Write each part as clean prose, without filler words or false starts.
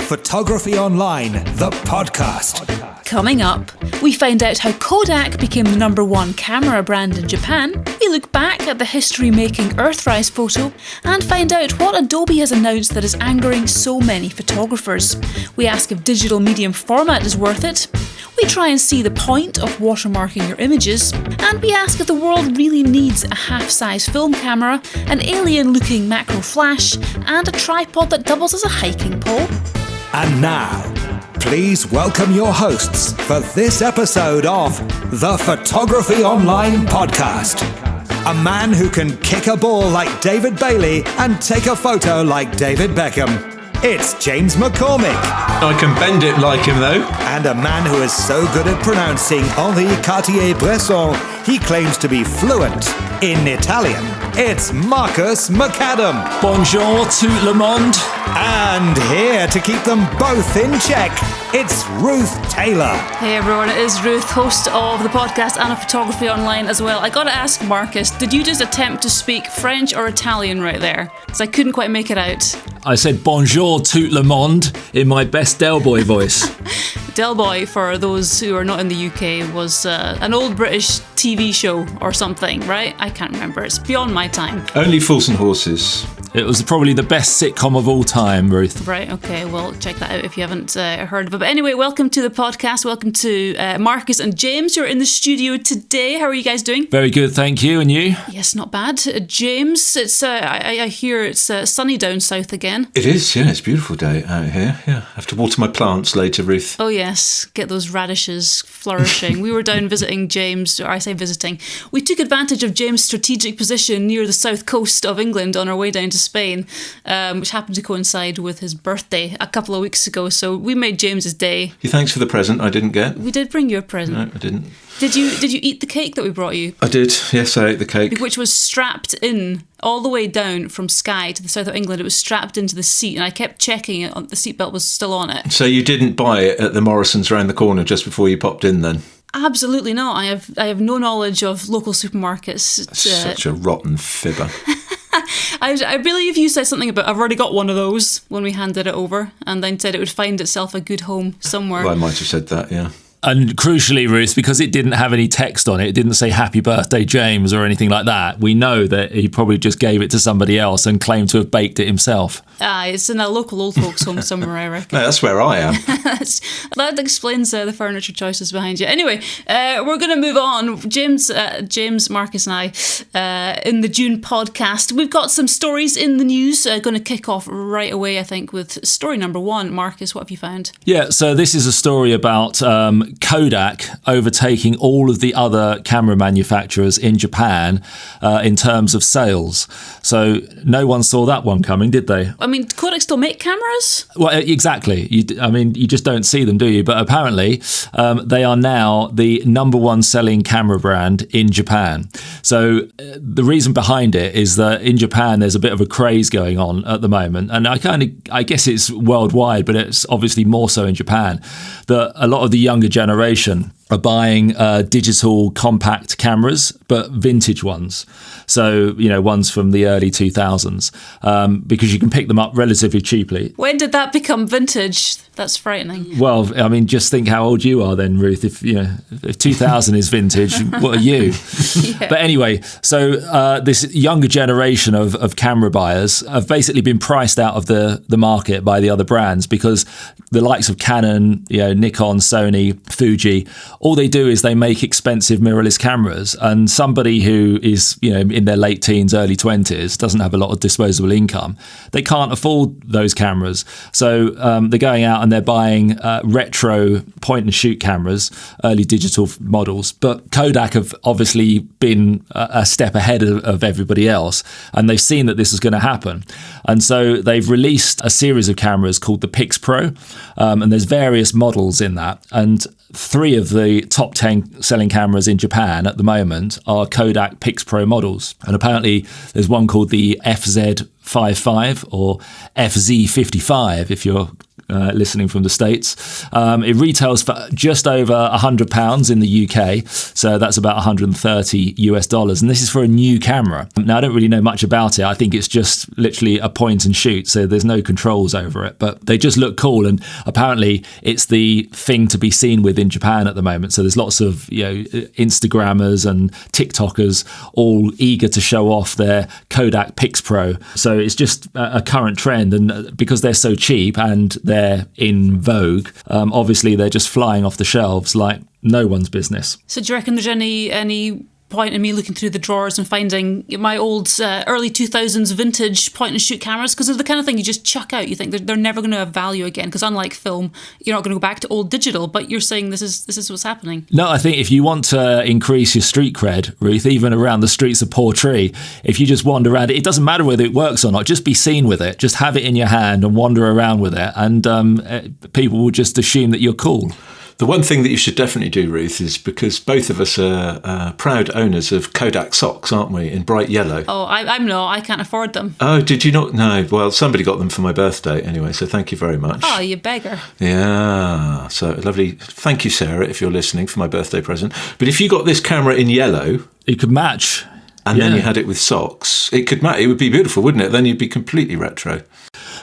Photography Online, the podcast. Coming up, we find out how Kodak became the #1 camera brand in Japan, we look back at the history-making Earthrise photo, and find out what Adobe has announced that is angering so many photographers. We ask if digital medium format is worth it, we try and see the point of watermarking your images, and we ask if the world really needs a half-size film camera, an alien-looking macro flash, and a tripod that doubles as a hiking pole. And now, please welcome your hosts for this episode of the Photography Online podcast. A man who can kick a ball like David Bailey and take a photo like David Beckham. It's James McCormick. I can bend it like him though. And a man who is so good at pronouncing Henri Cartier-Bresson, he claims to be fluent in Italian. It's Marcus McAdam. Bonjour tout le monde. And here to keep them both in check, it's Ruth Taylor. Hey everyone, it is Ruth, host of the podcast and of Photography Online as well. I gotta ask Marcus, did you just attempt to speak French or Italian right there? Because I couldn't quite make it out. I said bonjour tout le monde in my best Del Boy voice. Del Boy, for those who are not in the UK, was an old British TV show or something, right? I can't remember. It's beyond my time. Only Fools and Horses. It was probably the best sitcom of all time, Ruth. Right, okay, well, check that out if you haven't heard of it. But anyway, welcome to the podcast. Welcome to Marcus and James, who are in the studio today. How are you guys doing? Very good, thank you. And you? Yes, not bad. James, it's I hear it's sunny down south again. It is, yeah. It's a beautiful day out here. Yeah, I have to water my plants later, Ruth. Oh, yes. Get those radishes flourishing. We were down visiting James, or I say visiting. We took advantage of James' strategic position near the south coast of England on our way down to Spain, which happened to coincide with his birthday a couple of weeks ago. So we made James's day. Thanks for the present I didn't get. We did bring you a present. No, I didn't. Did you eat the cake that we brought you? I did, yes, I ate the cake. Which was strapped in all the way down from Skye to the south of England. It was strapped into the seat, and I kept checking it. The seatbelt was still on it. So you didn't buy it at the Morrisons round the corner just before you popped in then? Absolutely not. I have no knowledge of local supermarkets. Such a rotten fibber. I believe you said something about, I've already got one of those when we handed it over, and then said it would find itself a good home somewhere. Well, I might have said that, yeah. And crucially, Ruth, because it didn't have any text on it, it didn't say happy birthday, James, or anything like that, we know that he probably just gave it to somebody else and claimed to have baked it himself. It's in a local old folks home somewhere, I reckon. No, that's where I am. That explains the furniture choices behind you. Anyway, we're going to move on. James, Marcus and I, in the June podcast, we've got some stories in the news. Going to kick off right away, I think, with story number 1. Marcus, what have you found? Yeah, so this is a story about Kodak overtaking all of the other camera manufacturers in Japan in terms of sales. So no one saw that one coming, did they? I mean, Kodak still make cameras? Well, exactly. You just don't see them, do you? But apparently they are now the #1 selling camera brand in Japan. So the reason behind it is that in Japan there's a bit of a craze going on at the moment, and I guess it's worldwide, but it's obviously more so in Japan, that a lot of the younger generation are buying digital compact cameras, but vintage ones. So, ones from the early 2000s, because you can pick them up relatively cheaply. When did that become vintage? That's frightening. Well, I mean, just think how old you are then, Ruth. If 2000 is vintage, what are you? Yeah. But anyway, so this younger generation of camera buyers have basically been priced out of the market by the other brands, because the likes of Canon, Nikon, Sony, Fuji, all they do is they make expensive mirrorless cameras, and somebody who is in their late teens, early 20s, doesn't have a lot of disposable income, they can't afford those cameras. So they're going out and they're buying retro point and shoot cameras, early digital models. But Kodak have obviously been a step ahead of everybody else, and they've seen that this is going to happen. And so they've released a series of cameras called the Pix Pro, and there's various models in that. And 3 of the top 10 selling cameras in Japan at the moment are Kodak Pix Pro models. And apparently there's one called the FZ55 or FZ55 if you're listening from the States. It retails for just over £100 in the UK, so that's about $130 and this is for a new camera. Now, I don't really know much about it. I think it's just literally a point and shoot, so there's no controls over it, but they just look cool, and apparently it's the thing to be seen with in Japan at the moment. So there's lots of Instagrammers and TikTokers all eager to show off their Kodak Pix Pro. So it's just a current trend, and because they're so cheap and they're in vogue, obviously they're just flying off the shelves like no one's business. So do you reckon there's any point in me looking through the drawers and finding my old early 2000s vintage point and shoot cameras? Because they're the kind of thing you just chuck out. You think they're never going to have value again, because unlike film, you're not going to go back to old digital, but you're saying this is what's happening. No, I think if you want to increase your street cred, Ruth, even around the streets of Portree, if you just wander around, it doesn't matter whether it works or not, just be seen with it, just have it in your hand and wander around with it, and people will just assume that you're cool. The one thing that you should definitely do, Ruth, is because both of us are proud owners of Kodak socks, aren't we, in bright yellow? Oh, I'm not. I can't afford them. Oh, did you not? No. Well, somebody got them for my birthday anyway, so thank you very much. Oh, you beggar. Yeah. So lovely. Thank you, Sarah, if you're listening, for my birthday present. But if you got this camera in yellow... It could match. And then you had it with socks. It could match. It would be beautiful, wouldn't it? Then you'd be completely retro.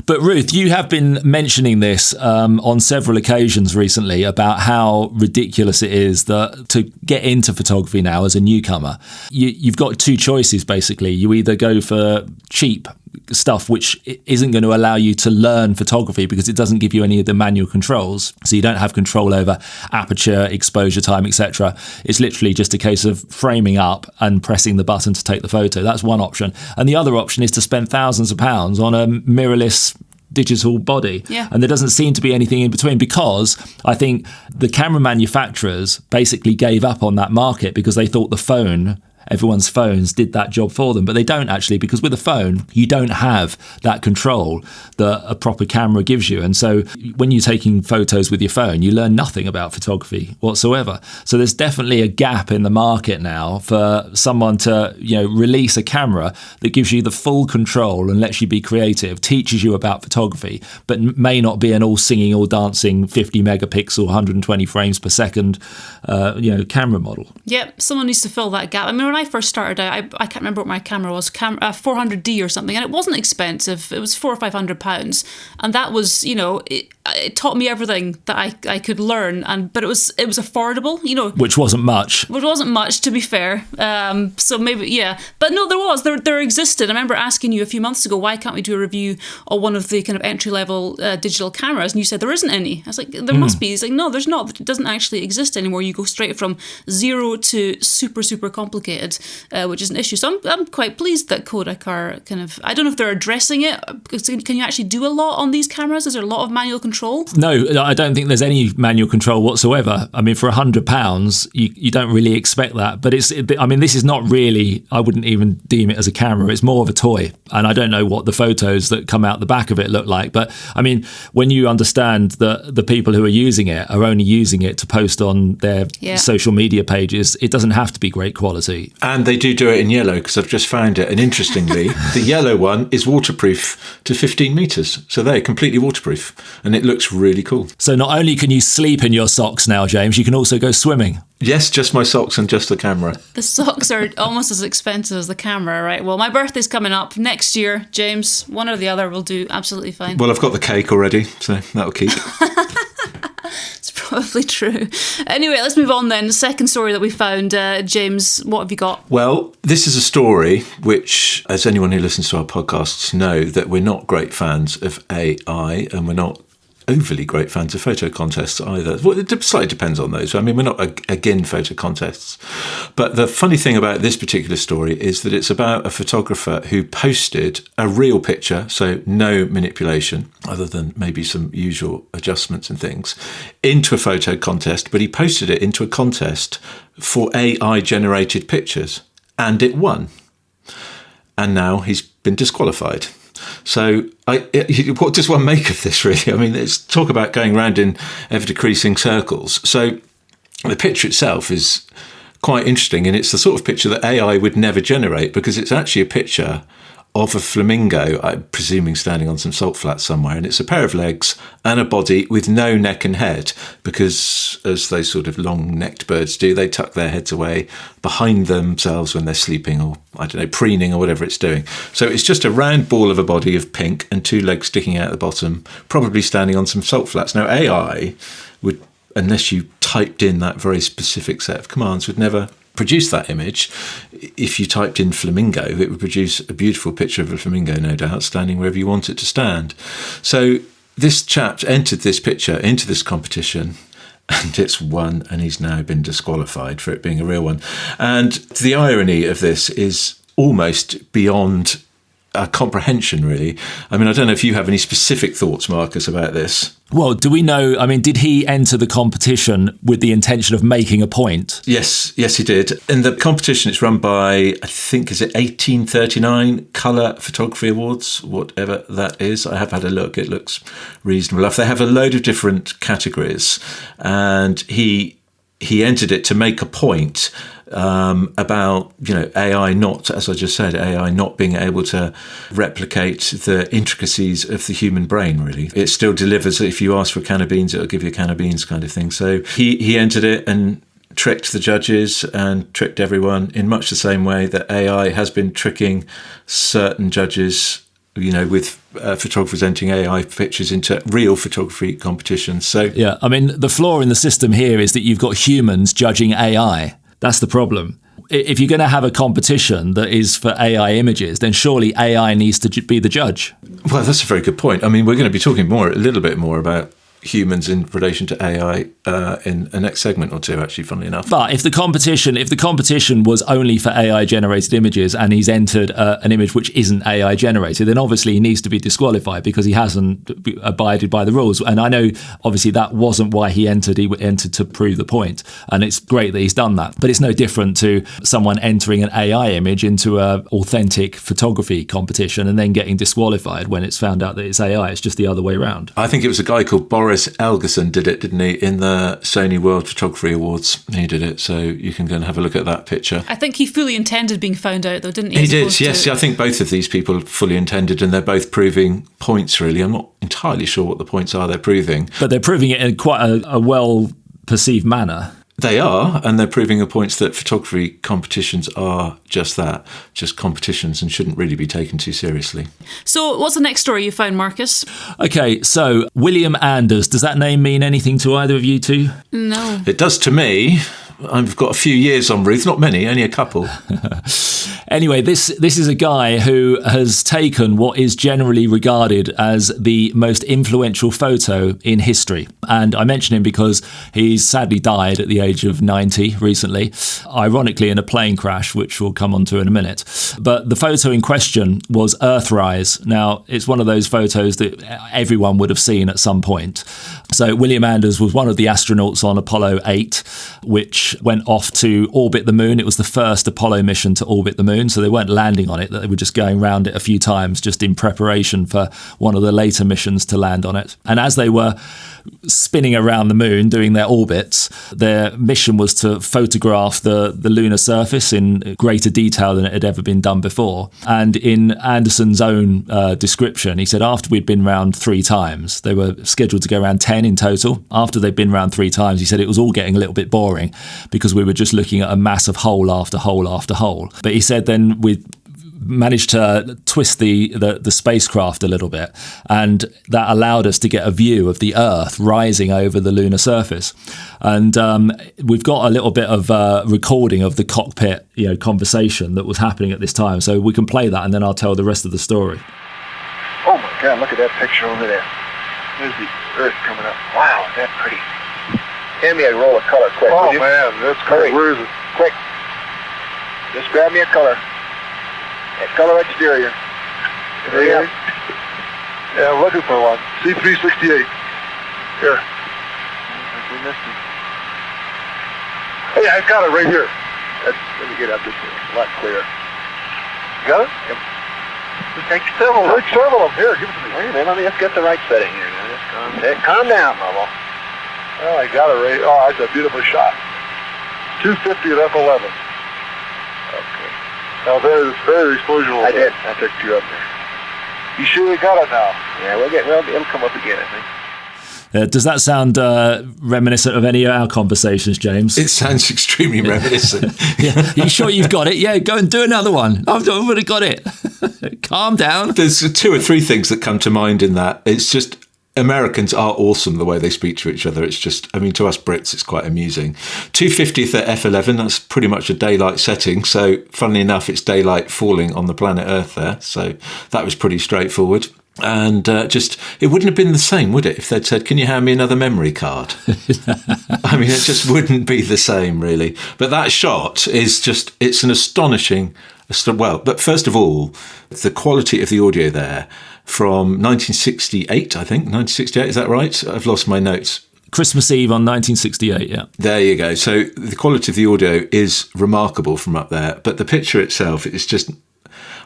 But Ruth, you have been mentioning this on several occasions recently about how ridiculous it is that to get into photography now as a newcomer, you've got two choices, basically. You either go for cheap stuff which isn't going to allow you to learn photography because it doesn't give you any of the manual controls, so you don't have control over aperture, exposure time, etc. It's literally just a case of framing up and pressing the button to take the photo. That's one option. And the other option is to spend thousands of pounds on a mirrorless digital body. Yeah. And there doesn't seem to be anything in between, because I think the camera manufacturers basically gave up on that market because they thought everyone's phones did that job for them, but they don't actually, because with a phone you don't have that control that a proper camera gives you. And so when you're taking photos with your phone, you learn nothing about photography whatsoever. So there's definitely a gap in the market now for someone to release a camera that gives you the full control and lets you be creative, teaches you about photography, but may not be an all singing, all dancing 50 megapixel 120 frames per second camera model. Yep, someone needs to fill that gap. I mean, when I first started out, I can't remember what my camera was, 400D or something, and it wasn't expensive. It was £400 or £500, and that was, it taught me everything that I could learn, but it was affordable, which wasn't much. Which wasn't much, to be fair. So maybe, yeah, but no, there existed. I remember asking you a few months ago, why can't we do a review on one of the kind of entry level digital cameras? And you said there isn't any. I was like, there must be. He's like, no, there's not. It doesn't actually exist anymore. You go straight from zero to super, super complicated. Which is an issue. So I'm quite pleased that Kodak are kind of, I don't know if they're addressing it. Can you actually do a lot on these cameras? Is there a lot of manual control? No, I don't think there's any manual control whatsoever. I mean, for £100, you don't really expect that. But this is not really, I wouldn't even deem it as a camera. It's more of a toy. And I don't know what the photos that come out the back of it look like. But I mean, when you understand that the people who are using it are only using it to post on their social media pages, it doesn't have to be great quality. And they do it in yellow, because I've just found it. And interestingly, the yellow one is waterproof to 15 metres. So they're completely waterproof. And it looks really cool. So not only can you sleep in your socks now, James, you can also go swimming. Yes, just my socks and just the camera. The socks are almost as expensive as the camera, right? Well, my birthday's coming up next year, James. One or the other will do absolutely fine. Well, I've got the cake already, so that'll keep. It's probably true. Anyway, let's move on then. The second story that we found, James, what have you got? Well, this is a story which, as anyone who listens to our podcasts know, that we're not great fans of AI, and we're not overly great fans of photo contests either. Well, it slightly depends on those. I mean, we're not against photo contests. But the funny thing about this particular story is that it's about a photographer who posted a real picture, so no manipulation, other than maybe some usual adjustments and things, into a photo contest, but he posted it into a contest for AI-generated pictures, and it won. And now he's been disqualified. So what does one make of this, really? I mean, let's talk about going round in ever-decreasing circles. So the picture itself is quite interesting, and it's the sort of picture that AI would never generate, because it's actually a picture of a flamingo, I'm presuming standing on some salt flats somewhere, and it's a pair of legs and a body with no neck and head, because as those sort of long-necked birds do, they tuck their heads away behind themselves when they're sleeping, or, I don't know, preening or whatever it's doing. So it's just a round ball of a body of pink and two legs sticking out the bottom, probably standing on some salt flats. Now, AI would, unless you typed in that very specific set of commands, would never produce that image. If you typed in flamingo, it would produce a beautiful picture of a flamingo, no doubt, standing wherever you want it to stand. So this chap entered this picture into this competition, and it's won, and he's now been disqualified for it being a real one. And the irony of this is almost beyond comprehension, really. I mean, I don't know if you have any specific thoughts, Marcus, about this. Well, do we know, I mean, did he enter the competition with the intention of making a point? Yes, he did. And the competition is run by, I think, is it 1839 Colour Photography Awards, whatever that is. I have had a look. It looks reasonable enough. They have a load of different categories, and he entered it to make a point about, AI not, as I just said, AI not being able to replicate the intricacies of the human brain, really. It still delivers. If you ask for a can of beans, it'll give you a can of beans kind of thing. So he entered it and tricked the judges and tricked everyone in much the same way that AI has been tricking certain judges, with photographers entering AI pictures into real photography competitions. So yeah, I mean, the flaw in the system here is that you've got humans judging AI. That's the problem. If you're going to have a competition that is for AI images, then surely AI needs to be the judge. Well, that's a very good point. I mean, we're going to be talking a little bit more about humans in relation to AI in the next segment or two, actually, funnily enough. But if the competition was only for AI generated images, and he's entered an image which isn't AI generated, then obviously he needs to be disqualified because he hasn't abided by the rules. And I know obviously that wasn't why he entered. He entered to prove the point, and it's great that he's done that. But it's no different to someone entering an AI image into an authentic photography competition and then getting disqualified when it's found out that it's AI. It's just the other way around. I think it was a guy called Boris Elgerson did it, didn't he, in the Sony World Photography Awards. He did it, so you can go and have a look at that picture. I think he fully intended being found out, though, didn't he? He did, yes. I think both of these people fully intended, and they're both proving points, really. I'm not entirely sure what the points are they're proving. But they're proving it in quite a well-perceived manner. They are, and they're proving the points that photography competitions are just that, just competitions, and shouldn't really be taken too seriously. So what's the next story you found, Marcus? Okay, so William Anders, does that name mean anything to either of you two? No. It does to me. I've got a few years on Ruth, not many, only a couple. Anyway, this is a guy who has taken what is generally regarded as the most influential photo in history. And I mention him because he's sadly died at the age of 90 recently, ironically in a plane crash, which we'll come on to in a minute. But the photo in question was Earthrise. Now, it's one of those photos that everyone would have seen at some point. So William Anders was one of the astronauts on Apollo 8, which went off to orbit the moon. It was the first Apollo mission to orbit the moon, so they weren't landing on it, they were just going around it a few times just in preparation for one of the later missions to land on it. And as they were spinning around the moon doing their orbits, their mission was to photograph the lunar surface in greater detail than it had ever been done before. And in Anderson's own description, he said after we'd been round 3 times, they were scheduled to go around 10 in total. After they'd been round 3 times, he said it was all getting a little bit boring because we were just looking at a mass of hole after hole after hole. But he said then we managed to twist the spacecraft a little bit, and that allowed us to get a view of the Earth rising over the lunar surface. And we've got a little bit of recording of the cockpit conversation that was happening at this time, so we can play that and then I'll tell the rest of the story. Oh my God, look at that picture over there. There's the Earth coming up. Wow, is that pretty. Hand me a roll of color quick, will you? Man, that's great. Where is it? Quick. Just grab me a color. A color exterior. There you go. Yeah, I'm looking for one. C368. Here. Hey, I got it right here. Let me get up this way. A lot clearer. You got it? Yep. Take several. Take several of them. Here, give it to me. Wait a minute, let me just get the right setting here. Now, just calm down, Bubble. Oh, I got it right. Oh, that's a beautiful shot. 250 at f11. Okay. Now there's exposure. I did. I took 2 up there. You sure you got it now? Yeah, it'll come up again, I think. Does that sound reminiscent of any of our conversations, James? It sounds extremely reminiscent. Yeah. Are you sure you've got it? Yeah, go and do another one. I've already got it. Calm down. There's 2 or 3 things that come to mind in that. It's just Americans are awesome the way they speak to each other. It's just, I mean, to us Brits, it's quite amusing. 250th at f11, that's pretty much a daylight setting. So funnily enough, it's daylight falling on the planet Earth there. So that was pretty straightforward. And it wouldn't have been the same, would it, if they'd said, can you hand me another memory card? I mean, it just wouldn't be the same, really. But that shot is just, it's an astonishing, but first of all, the quality of the audio there from 1968, I think, 1968, is that right? I've lost my notes. Christmas Eve on 1968, yeah. There you go. So the quality of the audio is remarkable from up there, but the picture itself is just,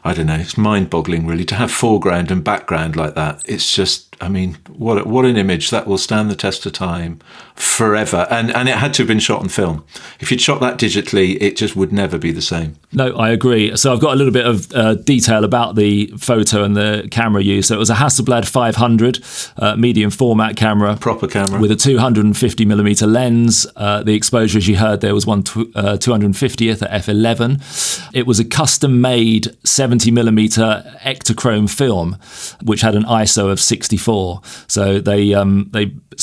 I don't know, it's mind-boggling really to have foreground and background like that. It's just, I mean, what an image that will stand the test of time forever. And it had to have been shot on film. If you'd shot that digitally, it just would never be the same. No, I agree. So I've got a little bit of detail about the photo and the camera used. So it was a Hasselblad 500 medium format camera. Proper camera. With a 250mm lens. The exposure, as you heard, there was one 250th at f11. It was a custom-made 70mm Ektachrome film, which had an ISO of 64. So they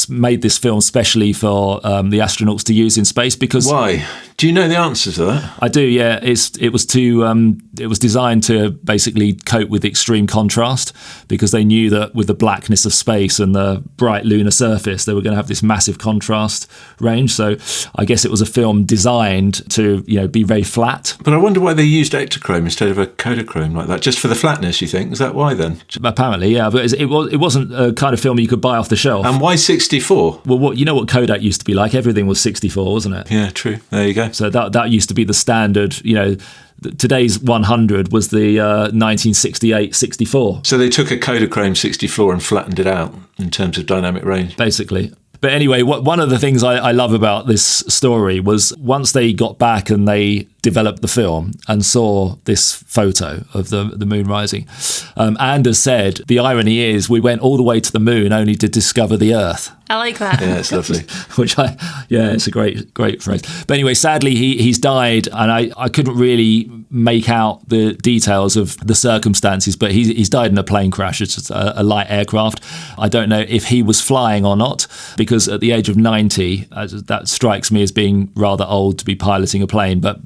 made this film specially for the astronauts to use in space because... Why? Do you know the answers to that? I do, yeah. It was designed to basically cope with extreme contrast because they knew that with the blackness of space and the bright lunar surface, they were going to have this massive contrast range. So I guess it was a film designed to, be very flat. But I wonder why they used Ektachrome instead of a Kodachrome like that, just for the flatness, you think? Is that why then? Apparently, yeah. But it wasn't a kind of film you could buy off the shelf. And why 64? Well, what Kodak used to be like? Everything was 64, wasn't it? Yeah, true. There you go. So that used to be the standard, today's 100 was the 1968 64. So they took a Kodachrome 64 and flattened it out in terms of dynamic range. Basically. But anyway, one of the things I love about this story was once they got back and they developed the film and saw this photo of the moon rising, Anders said, the irony is we went all the way to the moon only to discover the Earth. I like that. Yeah, it's lovely. It's a great phrase. But anyway, sadly, he's died, and I couldn't really make out the details of the circumstances, but he's died in a plane crash. It's a light aircraft. I don't know if he was flying or not, because at the age of 90, that strikes me as being rather old to be piloting a plane. But,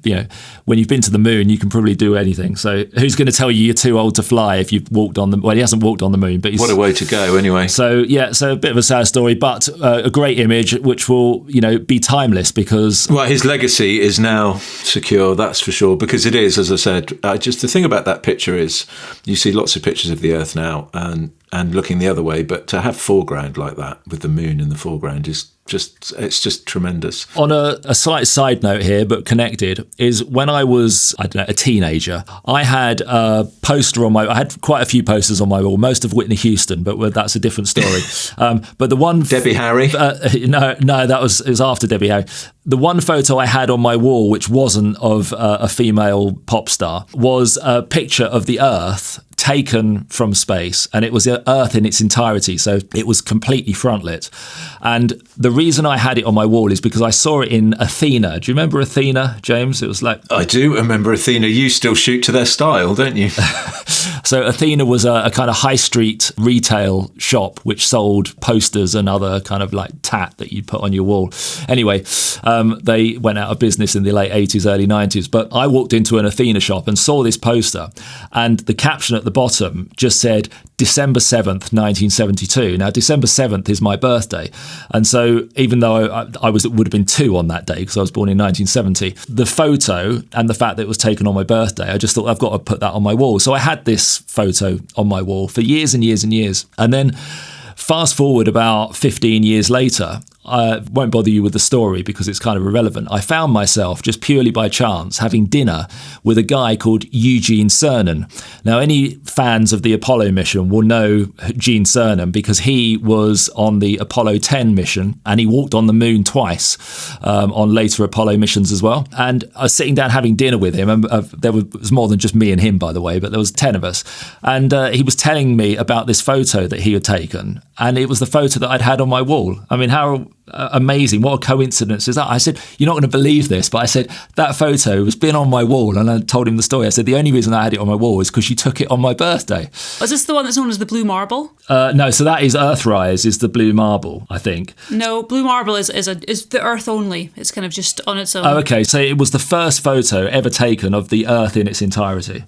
when you've been to the moon, you can probably do anything. So who's going to tell you you're too old to fly if you've walked on the... Well, he hasn't walked on the moon, but he's... What a way to go, anyway. So a bit of a sad story, but a great image which will, be timeless because... Well, his legacy is now secure, that's for sure, because it is, as I said, just the thing about that picture is you see lots of pictures of the Earth now and looking the other way, but to have foreground like that with the moon in the foreground is just tremendous. On a slight side note here, but connected, is when I was, a teenager, I had a poster I had quite a few posters on my wall, most of Whitney Houston, but that's a different story. But the one... Debbie Harry? No, it was after Debbie Harry. The one photo I had on my wall, which wasn't of a female pop star, was a picture of the Earth taken from space, and it was Earth in its entirety, so it was completely frontlit. And the reason I had it on my wall is because I saw it in Athena. Do you remember Athena, James? It was like... I do remember Athena. You still shoot to their style, don't you? So Athena was a kind of high street retail shop which sold posters and other kind of like tat that you'd put on your wall. Anyway, they went out of business in the late 80s, early 90s, but I walked into an Athena shop and saw this poster, and the caption at the bottom just said December 7th, 1972. Now, December 7th is my birthday. And so even though I would have been 2 on that day because I was born in 1970, the photo and the fact that it was taken on my birthday, I just thought I've got to put that on my wall. So I had this photo on my wall for years and years and years. And then fast forward about 15 years later, I won't bother you with the story because it's kind of irrelevant. I found myself just purely by chance having dinner with a guy called Eugene Cernan. Now, any fans of the Apollo mission will know Gene Cernan because he was on the Apollo 10 mission and he walked on the moon twice on later Apollo missions as well. And I was sitting down having dinner with him, and there was more than just me and him, by the way, but there was 10 of us. And he was telling me about this photo that he had taken, and it was the photo that I'd had on my wall. I mean, how amazing, what a coincidence is that? I said, you're not going to believe this, but I said, that photo has been on my wall, and I told him the story. I said, the only reason I had it on my wall is because you took it on my birthday. Was this the one that's known as the blue marble? No, so that is Earthrise, is the blue marble, I think. No, blue marble is the Earth only. It's kind of just on its own. Oh, okay, so it was the first photo ever taken of the Earth in its entirety.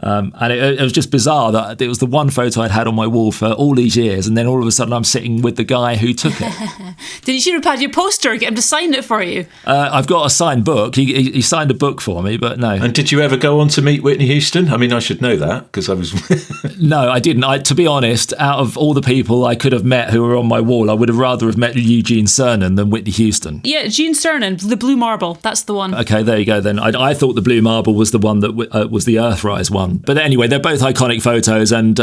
And it was just bizarre that it was the one photo I'd had on my wall for all these years, and then all of a sudden I'm sitting with the guy who took it. You should have had your poster, get him to sign it for you. I've got a signed book. He signed a book for me, but no. And did you ever go on to meet Whitney Houston? I mean, I should know that because I was... No, I didn't. To be honest, out of all the people I could have met who were on my wall, I would have rather have met Eugene Cernan than Whitney Houston. Yeah, Gene Cernan, the blue marble, that's the one. Okay, there you go then. I thought the blue marble was the one that was the Earthrise one. But anyway, they're both iconic photos, and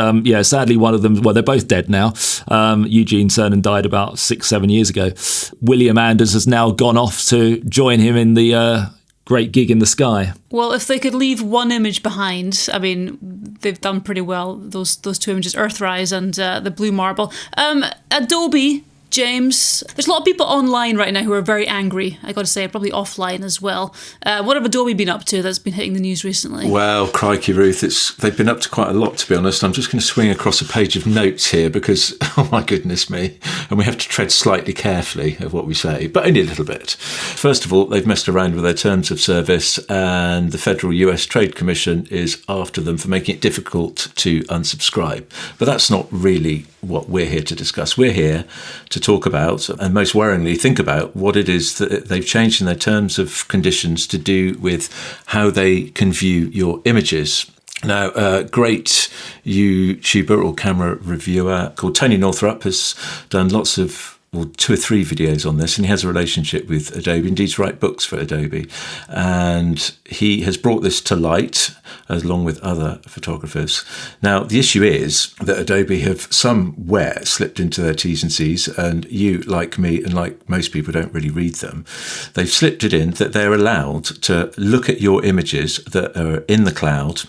sadly one of them, well, they're both dead now. Eugene Cernan died about 6-7 years ago. William Anders has now gone off to join him in the great gig in the sky. Well, if they could leave one image behind, I mean, they've done pretty well, those two images, Earthrise and the blue marble. Adobe, James, there's a lot of people online right now who are very angry, I got to say, probably offline as well. What have Adobe been up to that's been hitting the news recently? Well, crikey, Ruth, they've been up to quite a lot, to be honest. I'm just going to swing across a page of notes here because, oh my goodness me, and we have to tread slightly carefully of what we say, but only a little bit. First of all, they've messed around with their terms of service, and the Federal US Trade Commission is after them for making it difficult to unsubscribe. But that's not really what we're here to discuss. We're here to talk about, and most worryingly think about, what it is that they've changed in their terms of conditions to do with how they can view your images. Now, a great YouTuber or camera reviewer called Tony Northrup has done lots of 2 or 3 videos on this, and he has a relationship with Adobe. Indeed, to write books for Adobe, and he has brought this to light along with other photographers. Now, the issue is that Adobe have somewhere slipped into their T's and C's, and you, like me and like most people, don't really read them. They've slipped it in that they're allowed to look at your images that are in the cloud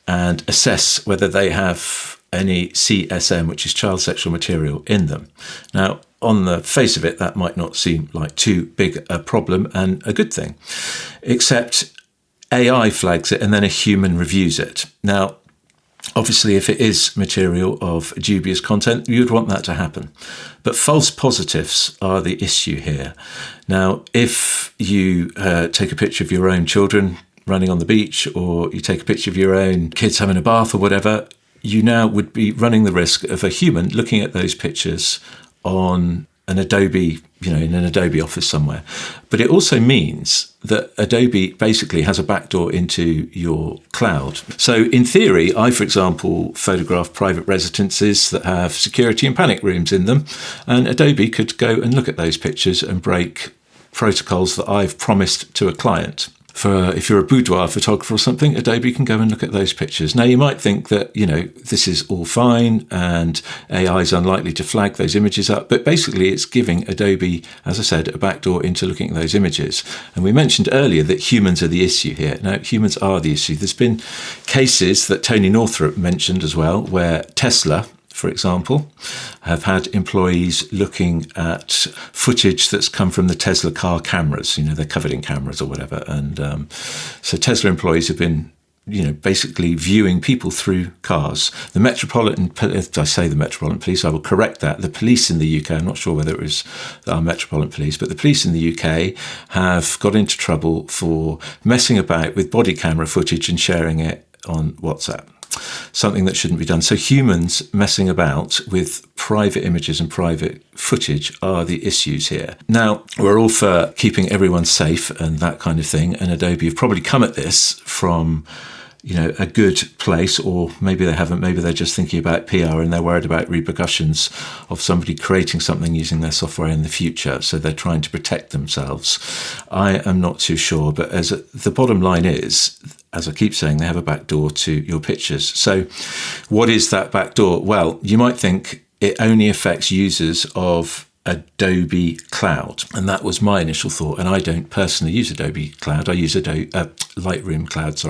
and assess whether they have any CSM, which is child sexual material, in them. Now, on the face of it, that might not seem like too big a problem and a good thing, except AI flags it and then a human reviews it. Now, obviously, if it is material of dubious content, you'd want that to happen. But false positives are the issue here. Now, if you take a picture of your own children running on the beach, or you take a picture of your own kids having a bath or whatever, you now would be running the risk of a human looking at those pictures on an Adobe, in an Adobe office somewhere. But it also means that Adobe basically has a backdoor into your cloud. So in theory, I, for example, photograph private residences that have security and panic rooms in them, and Adobe could go and look at those pictures and break protocols that I've promised to a client. If you're a boudoir photographer or something, Adobe can go and look at those pictures. Now, you might think that, this is all fine and AI is unlikely to flag those images up, but basically it's giving Adobe, as I said, a backdoor into looking at those images. And we mentioned earlier that humans are the issue here. Now, humans are the issue. There's been cases that Tony Northrup mentioned as well, where Tesla, for example, have had employees looking at footage that's come from the Tesla car cameras. They're covered in cameras or whatever. And so Tesla employees have been, basically viewing people through cars. The Metropolitan Police, I will correct that. The police in the UK, I'm not sure whether it was our Metropolitan Police, but the police in the UK have got into trouble for messing about with body camera footage and sharing it on WhatsApp. Something that shouldn't be done. So humans messing about with private images and private footage are the issues here. Now, we're all for keeping everyone safe and that kind of thing, and Adobe have probably come at this from a good place, or maybe they haven't, maybe they're just thinking about PR and they're worried about repercussions of somebody creating something using their software in the future, so they're trying to protect themselves. I am not too sure, but the bottom line is, as I keep saying, they have a backdoor to your pictures. So what is that backdoor? Well, you might think it only affects users of Adobe Cloud. And that was my initial thought. And I don't personally use Adobe Cloud. I use Lightroom Cloud,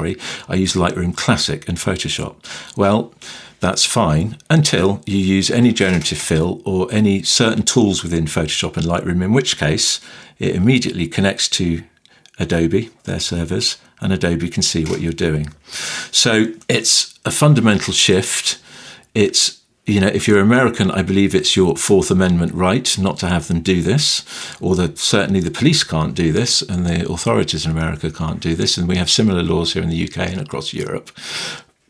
I use Lightroom Classic and Photoshop. Well, that's fine until you use any generative fill or any certain tools within Photoshop and Lightroom, in which case it immediately connects to Adobe, their servers, and Adobe can see what you're doing. So it's a fundamental shift. It's if you're American, I believe it's your Fourth Amendment right not to have them do this, or that certainly the police can't do this, and the authorities in America can't do this, and we have similar laws here in the UK and across Europe.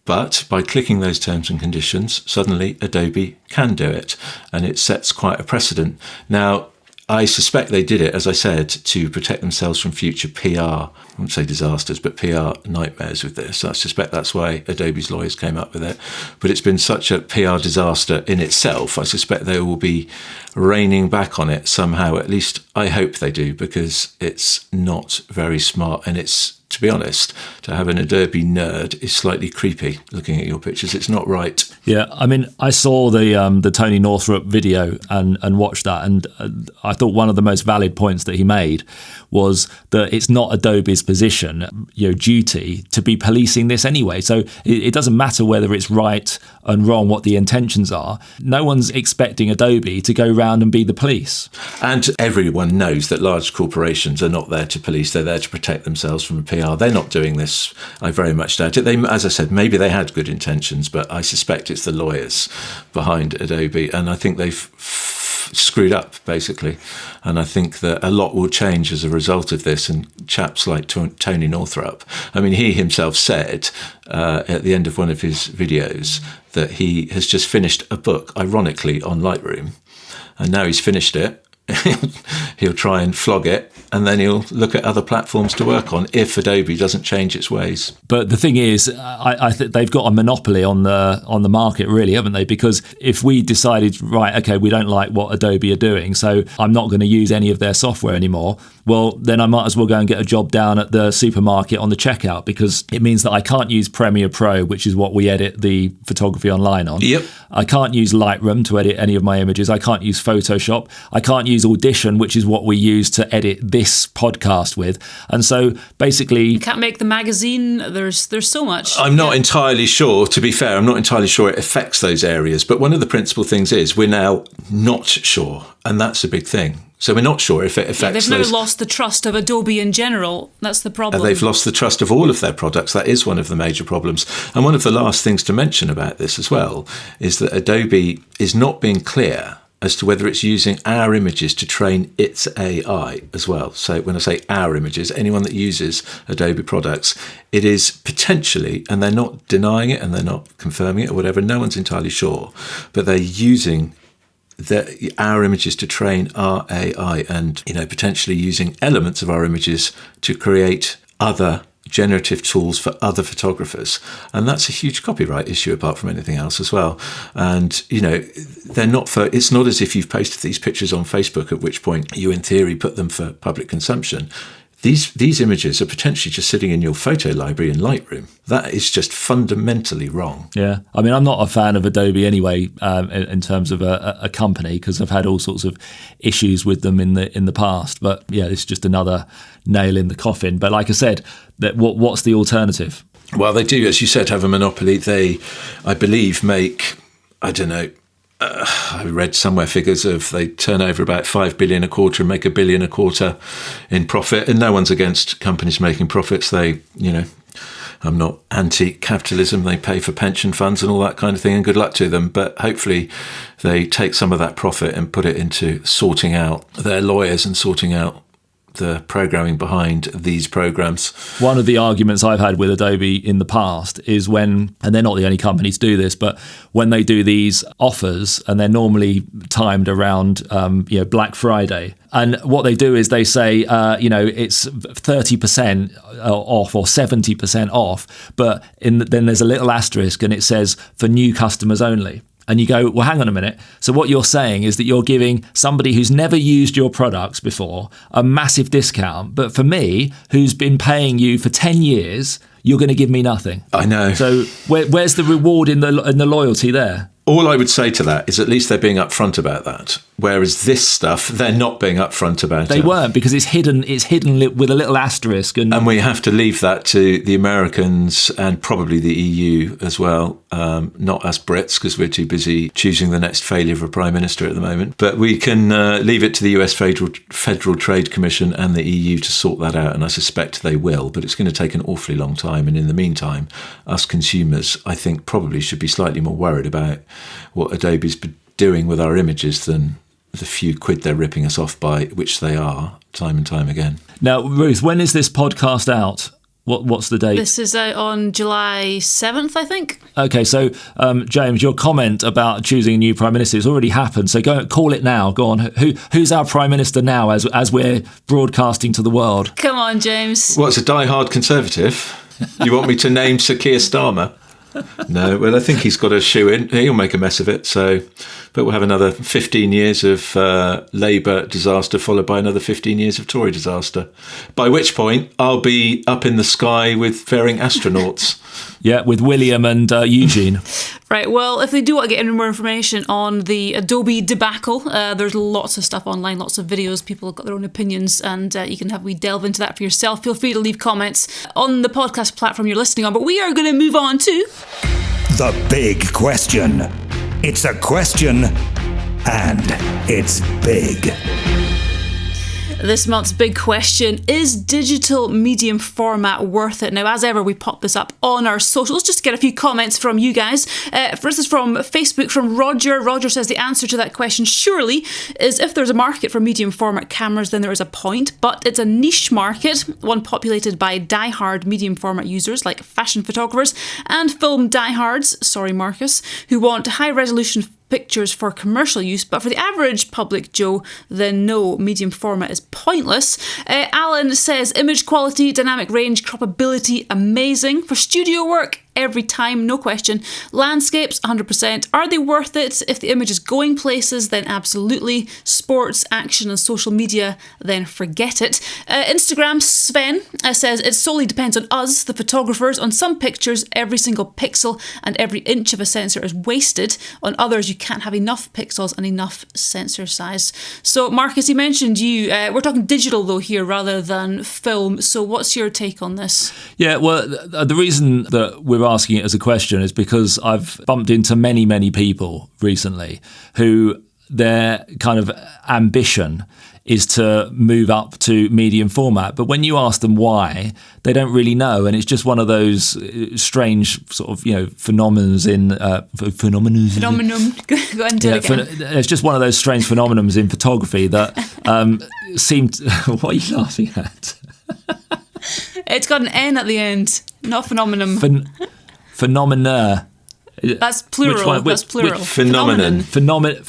But by clicking those terms and conditions, suddenly Adobe can do it, and it sets quite a precedent. Now, I suspect they did it, as I said, to protect themselves from future PR, I won't say disasters, but PR nightmares with this. I suspect that's why Adobe's lawyers came up with it. But it's been such a PR disaster in itself, I suspect they will be reining back on it somehow. At least I hope they do, because it's not very smart, and it's, to be honest, to have an Adobe nerd is slightly creepy looking at your pictures. It's not right. Yeah, I mean, I saw the Tony Northrup video and watched that, and I thought one of the most valid points that he made was that it's not Adobe's position, duty to be policing this anyway. So it doesn't matter whether it's right and wrong, what the intentions are. No one's expecting Adobe to go round and be the police. And everyone knows that large corporations are not there to police. They're there to protect themselves from PR. They're not doing this. I very much doubt it. They, as I said, maybe they had good intentions, but I suspect it's the lawyers behind Adobe, and I think they've screwed up, basically. And I think that a lot will change as a result of this. And chaps like Tony Northrup, I mean, he himself said at the end of one of his videos that he has just finished a book, ironically, on Lightroom. And now he's finished it, he'll try and flog it, and then he'll look at other platforms to work on if Adobe doesn't change its ways. But the thing is, I think they've got a monopoly on the market, really, haven't they? Because if we decided, right, okay, we don't like what Adobe are doing, so I'm not going to use any of their software anymore, well, then I might as well go and get a job down at the supermarket on the checkout, because it means that I can't use Premiere Pro, which is what we edit the photography online on. Yep. I can't use Lightroom to edit any of my images. I can't use Photoshop. I can't use Audition, which is what we use to edit this podcast with. And so basically, you can't make the magazine. There's so much. I'm not entirely sure, to be fair, I'm not entirely sure it affects those areas. But one of the principal things is we're now not sure. And that's a big thing. So we're not sure if it affects they've now lost the trust of Adobe in general. That's the problem. They've lost the trust of all of their products. That is one of the major problems. And one of the last things to mention about this as well is that Adobe is not being clear as to whether it's using our images to train its AI as well. So when I say our images, anyone that uses Adobe products, it is potentially, and they're not denying it and they're not confirming it or whatever, no one's entirely sure, but they're using our images to train our AI, and potentially using elements of our images to create other generative tools for other photographers. And that's a huge copyright issue apart from anything else as well. And they're not for, it's not as if you've posted these pictures on Facebook, at which point you in theory put them for public consumption. These images are potentially just sitting in your photo library in Lightroom. That is just fundamentally wrong. Yeah, I mean, I'm not a fan of Adobe anyway, in terms of a company, because I've had all sorts of issues with them in the past. But yeah, it's just another nail in the coffin. But like I said, what's the alternative? Well, they do, as you said, have a monopoly. They, I believe, make, I don't know, I read somewhere figures of they turn over about 5 billion a quarter and make $1 billion a quarter in profit. And no one's against companies making profits. They, I'm not anti-capitalism. They pay for pension funds and all that kind of thing, and good luck to them. But hopefully they take some of that profit and put it into sorting out their lawyers and sorting out the programming behind these programs. One of the arguments I've had with Adobe in the past is when, and they're not the only company to do this, but when they do these offers, and they're normally timed around Black Friday, and what they do is they say, it's 30% off or 70% off, but then there's a little asterisk and it says for new customers only. And you go, well, hang on a minute. So what you're saying is that you're giving somebody who's never used your products before a massive discount. But for me, who's been paying you for 10 years, you're going to give me nothing. I know. So where's the reward in the loyalty there? All I would say to that is at least they're being upfront about that. Whereas this stuff, they're not being upfront about it. They weren't, because it's hidden with a little asterisk. And we have to leave that to the Americans and probably the EU as well, not us Brits, because we're too busy choosing the next failure of a Prime Minister at the moment. But we can leave it to the US Federal Trade Commission and the EU to sort that out, and I suspect they will, but it's going to take an awfully long time. And in the meantime, us consumers, I think, probably should be slightly more worried about what Adobe's doing with our images than the few quid they're ripping us off by, which they are time and time again. Now, Ruth, when is this podcast out? What's the date? This is out on July 7th, I think. Okay, so James, your comment about choosing a new Prime Minister has already happened. So go call it now. Go on. Who's our Prime Minister now as we're broadcasting to the world? Come on, James. What's a die-hard Conservative? You want me to name Sir Keir Starmer? No, well, I think he's got a shoe in. He'll make a mess of it. But we'll have another 15 years of Labour disaster, followed by another 15 years of Tory disaster. By which point, I'll be up in the sky with faring astronauts. Yeah, with William and Eugene. Right, well, if they do want to get any more information on the Adobe debacle, there's lots of stuff online, lots of videos, people have got their own opinions, and you can delve into that for yourself. Feel free to leave comments on the podcast platform you're listening on, but we are going to move on to... The big question. It's a question, and it's big. This month's big question, is digital medium format worth it? Now, as ever, we pop this up on our socials just to get a few comments from you guys. First is from Facebook, from Roger. Roger says the answer to that question surely is if there's a market for medium format cameras, then there is a point, but it's a niche market, one populated by die-hard medium format users like fashion photographers and film diehards, sorry Marcus, who want high-resolution pictures for commercial use, but for the average public Joe, then no, medium format is pointless. Alan says image quality, dynamic range, croppability, amazing. For studio work, every time, no question. Landscapes, 100%. Are they worth it? If the image is going places, then absolutely. Sports, action and social media, then forget it. Instagram, Sven says it solely depends on us, the photographers. On some pictures, every single pixel and every inch of a sensor is wasted. On others, you can't have enough pixels and enough sensor size. So, Marcus, you mentioned we're talking digital though here rather than film. So what's your take on this? Yeah, well, the reason that we're asking it as a question is because I've bumped into many, many people recently who their kind of ambition is to move up to medium format. But when you ask them why, they don't really know. And it's just one of those strange sort of, phenomenons in... Phenomenon. Go ahead and do it again. It's just one of those strange phenomenons in photography that seem to... What are you laughing at? It's got an N at the end, not phenomenon. Phenomena. That's plural. That's plural. Phenomenon. Phenomenons.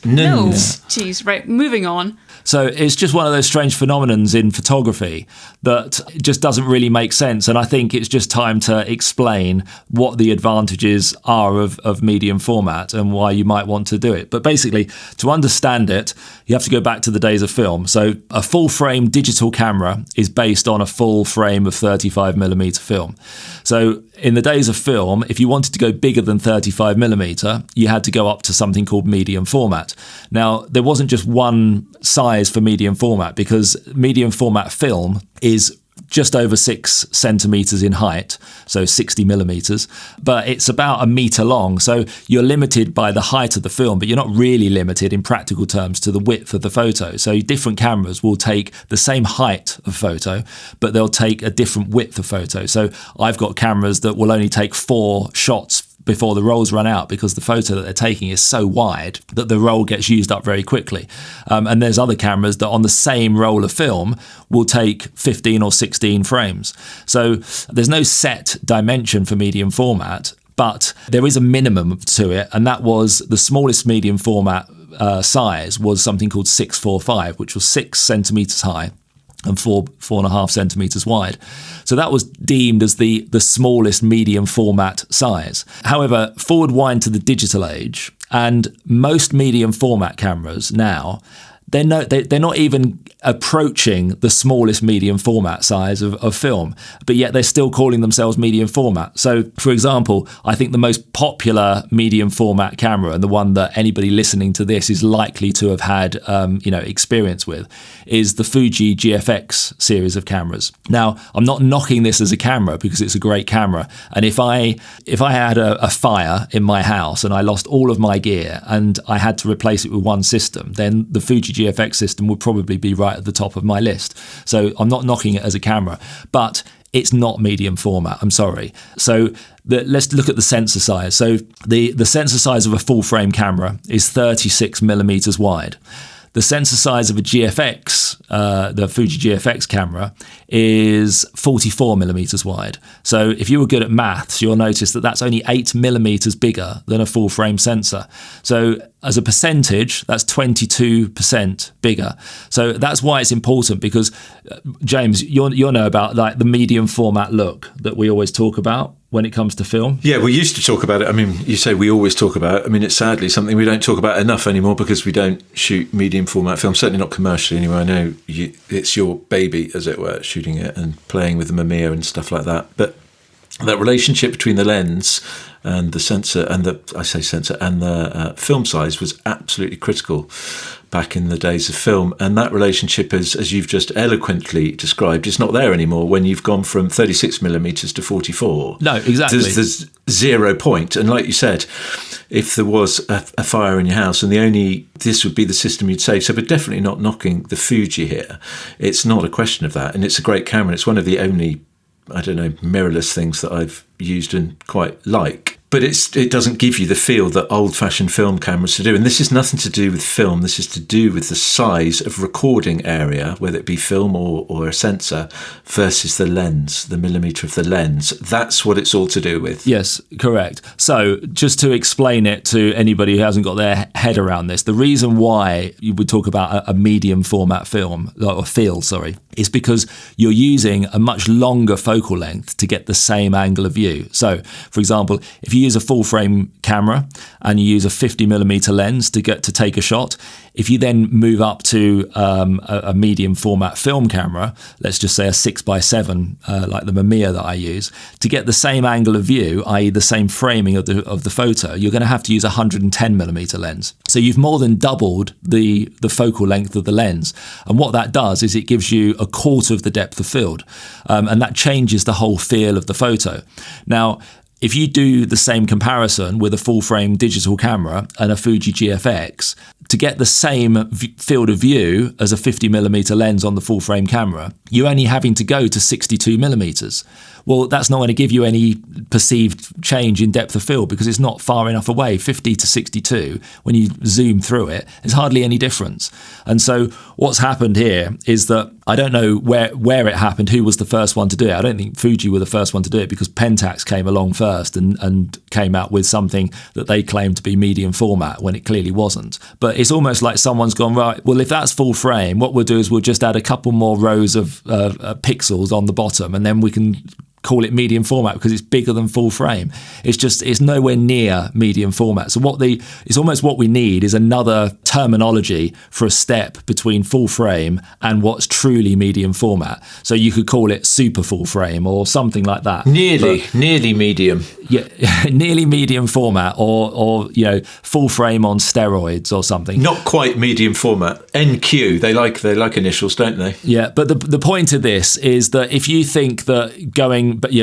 No. Jeez. Right. Moving on. So it's just one of those strange phenomenons in photography that just doesn't really make sense. And I think it's just time to explain what the advantages are of medium format and why you might want to do it. But basically, to understand it, you have to go back to the days of film. So a full frame digital camera is based on a full frame of 35mm film. So in the days of film, if you wanted to go bigger than 35mm, you had to go up to something called medium format. Now, there wasn't just one size for medium format, because medium format film is just over 6 centimetres in height, so 60mm, but it's about 1 metre long. So you're limited by the height of the film, but you're not really limited in practical terms to the width of the photo. So different cameras will take the same height of photo, but they'll take a different width of photo. So I've got cameras that will only take 4 shots before the rolls run out, because the photo that they're taking is so wide that the roll gets used up very quickly. And there's other cameras that on the same roll of film will take 15 or 16 frames. So there's no set dimension for medium format, but there is a minimum to it, and that was the smallest medium format size was something called 645, which was 6 centimeters high and 4.5 centimeters wide. So that was deemed as the smallest medium format size. However, forward wind to the digital age, and most medium format cameras now, they're not even approaching the smallest medium format size of film, but yet they're still calling themselves medium format. So, for example, I think the most popular medium format camera, and the one that anybody listening to this is likely to have had experience with, is the Fuji GFX series of cameras. Now, I'm not knocking this as a camera because it's a great camera, and if I had a fire in my house and I lost all of my gear and I had to replace it with one system, then the Fuji GFX system would probably be right at the top of my list. So I'm not knocking it as a camera, but it's not medium format, I'm sorry. So let's look at the sensor size. So the sensor size of a full frame camera is 36 millimeters wide. The sensor size of a GFX, the Fuji GFX camera, is 44 millimeters wide. So if you were good at maths, you'll notice that that's only 8 millimeters bigger than a full frame sensor. So as a percentage, that's 22% bigger. So that's why it's important, because James, you'll know about like the medium format look that we always talk about when it comes to film. Yeah, we used to talk about it. I mean, you say we always talk about it. I mean, it's sadly something we don't talk about enough anymore because we don't shoot medium format film, certainly not commercially anyway. I know it's your baby, as it were, shooting it and playing with the Mamiya and stuff like that. But that relationship between the lens and the sensor and the film size was absolutely critical back in the days of film. And that relationship is, as you've just eloquently described, it's not there anymore when you've gone from 36 millimeters to 44. No, exactly. There's 0 point. And like you said, if there was a fire in your house and this would be the system you'd save. So we're definitely not knocking the Fuji here. It's not a question of that. And it's a great camera. It's one of the only, mirrorless things that I've used and quite like. But it doesn't give you the feel that old-fashioned film cameras do. And this is nothing to do with film. This is to do with the size of recording area, whether it be film or a sensor, versus the lens, the millimetre of the lens. That's what it's all to do with. Yes, correct. So just to explain it to anybody who hasn't got their head around this, the reason why you would talk about a medium format film, or field, is because you're using a much longer focal length to get the same angle of view. So, for example, if you use a full frame camera and you use a 50mm lens to take a shot, if you then move up to a medium format film camera, let's just say a 6x7 like the Mamiya that I use, to get the same angle of view, i.e. the same framing of the photo, you're going to have to use a 110mm lens. So you've more than doubled the focal length of the lens. And what that does is it gives you a quarter of the depth of field. And that changes the whole feel of the photo. Now, if you do the same comparison with a full frame digital camera and a Fuji GFX, to get the same field of view as a 50mm lens on the full frame camera, you're only having to go to 62mm. Well, that's not going to give you any perceived change in depth of field because it's not far enough away. 50 to 62, when you zoom through it, there's hardly any difference. And so what's happened here is that I don't know where it happened, who was the first one to do it. I don't think Fuji were the first one to do it because Pentax came along first and came out with something that they claimed to be medium format when it clearly wasn't. But it's almost like someone's gone, right, well, if that's full frame, what we'll do is we'll just add a couple more rows of pixels on the bottom and then we can call it medium format because it's bigger than full frame. It's nowhere near medium format. So it's almost what we need is another terminology for a step between full frame and what's truly medium format. So you could call it super full frame or something like that. Nearly medium. Yeah, nearly medium format or full frame on steroids or something. Not quite medium format. NQ, they like initials, don't they? Yeah, but the point of this is that if you think that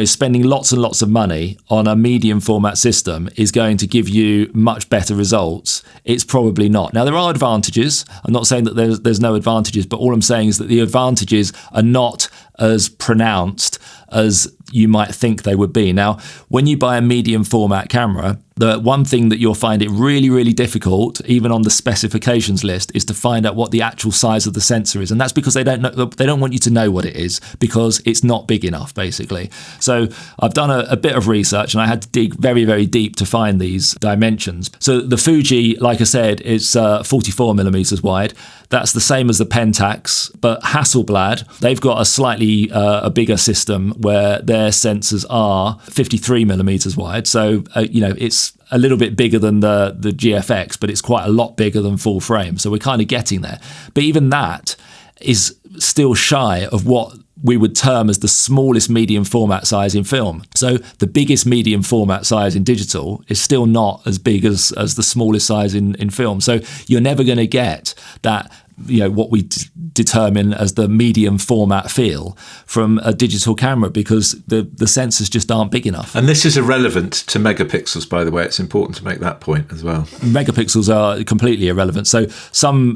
spending lots and lots of money on a medium format system is going to give you much better results it's probably not. Now, there are advantages. I'm not saying that there's no advantages, but all I'm saying is that the advantages are not as pronounced as you might think they would be. Now, when you buy a medium format camera, the one thing that you'll find it really, really difficult, even on the specifications list, is to find out what the actual size of the sensor is. And that's because they don't want you to know what it is, because it's not big enough, basically. So I've done a bit of research, and I had to dig very, very deep to find these dimensions. So the Fuji, like I said, is 44 millimeters wide. That's the same as the Pentax, but Hasselblad, they've got a slightly a bigger system where their sensors are 53 millimeters wide. So, it's a little bit bigger than the GFX, but it's quite a lot bigger than full frame. So we're kind of getting there. But even that is still shy of what we would term as the smallest medium format size in film. So the biggest medium format size in digital is still not as big as the smallest size in film. So you're never going to get that, what we determine as the medium format feel from a digital camera, because the sensors just aren't big enough. And this is irrelevant to megapixels, by the way. It's important to make that point as well. Megapixels are completely irrelevant. So some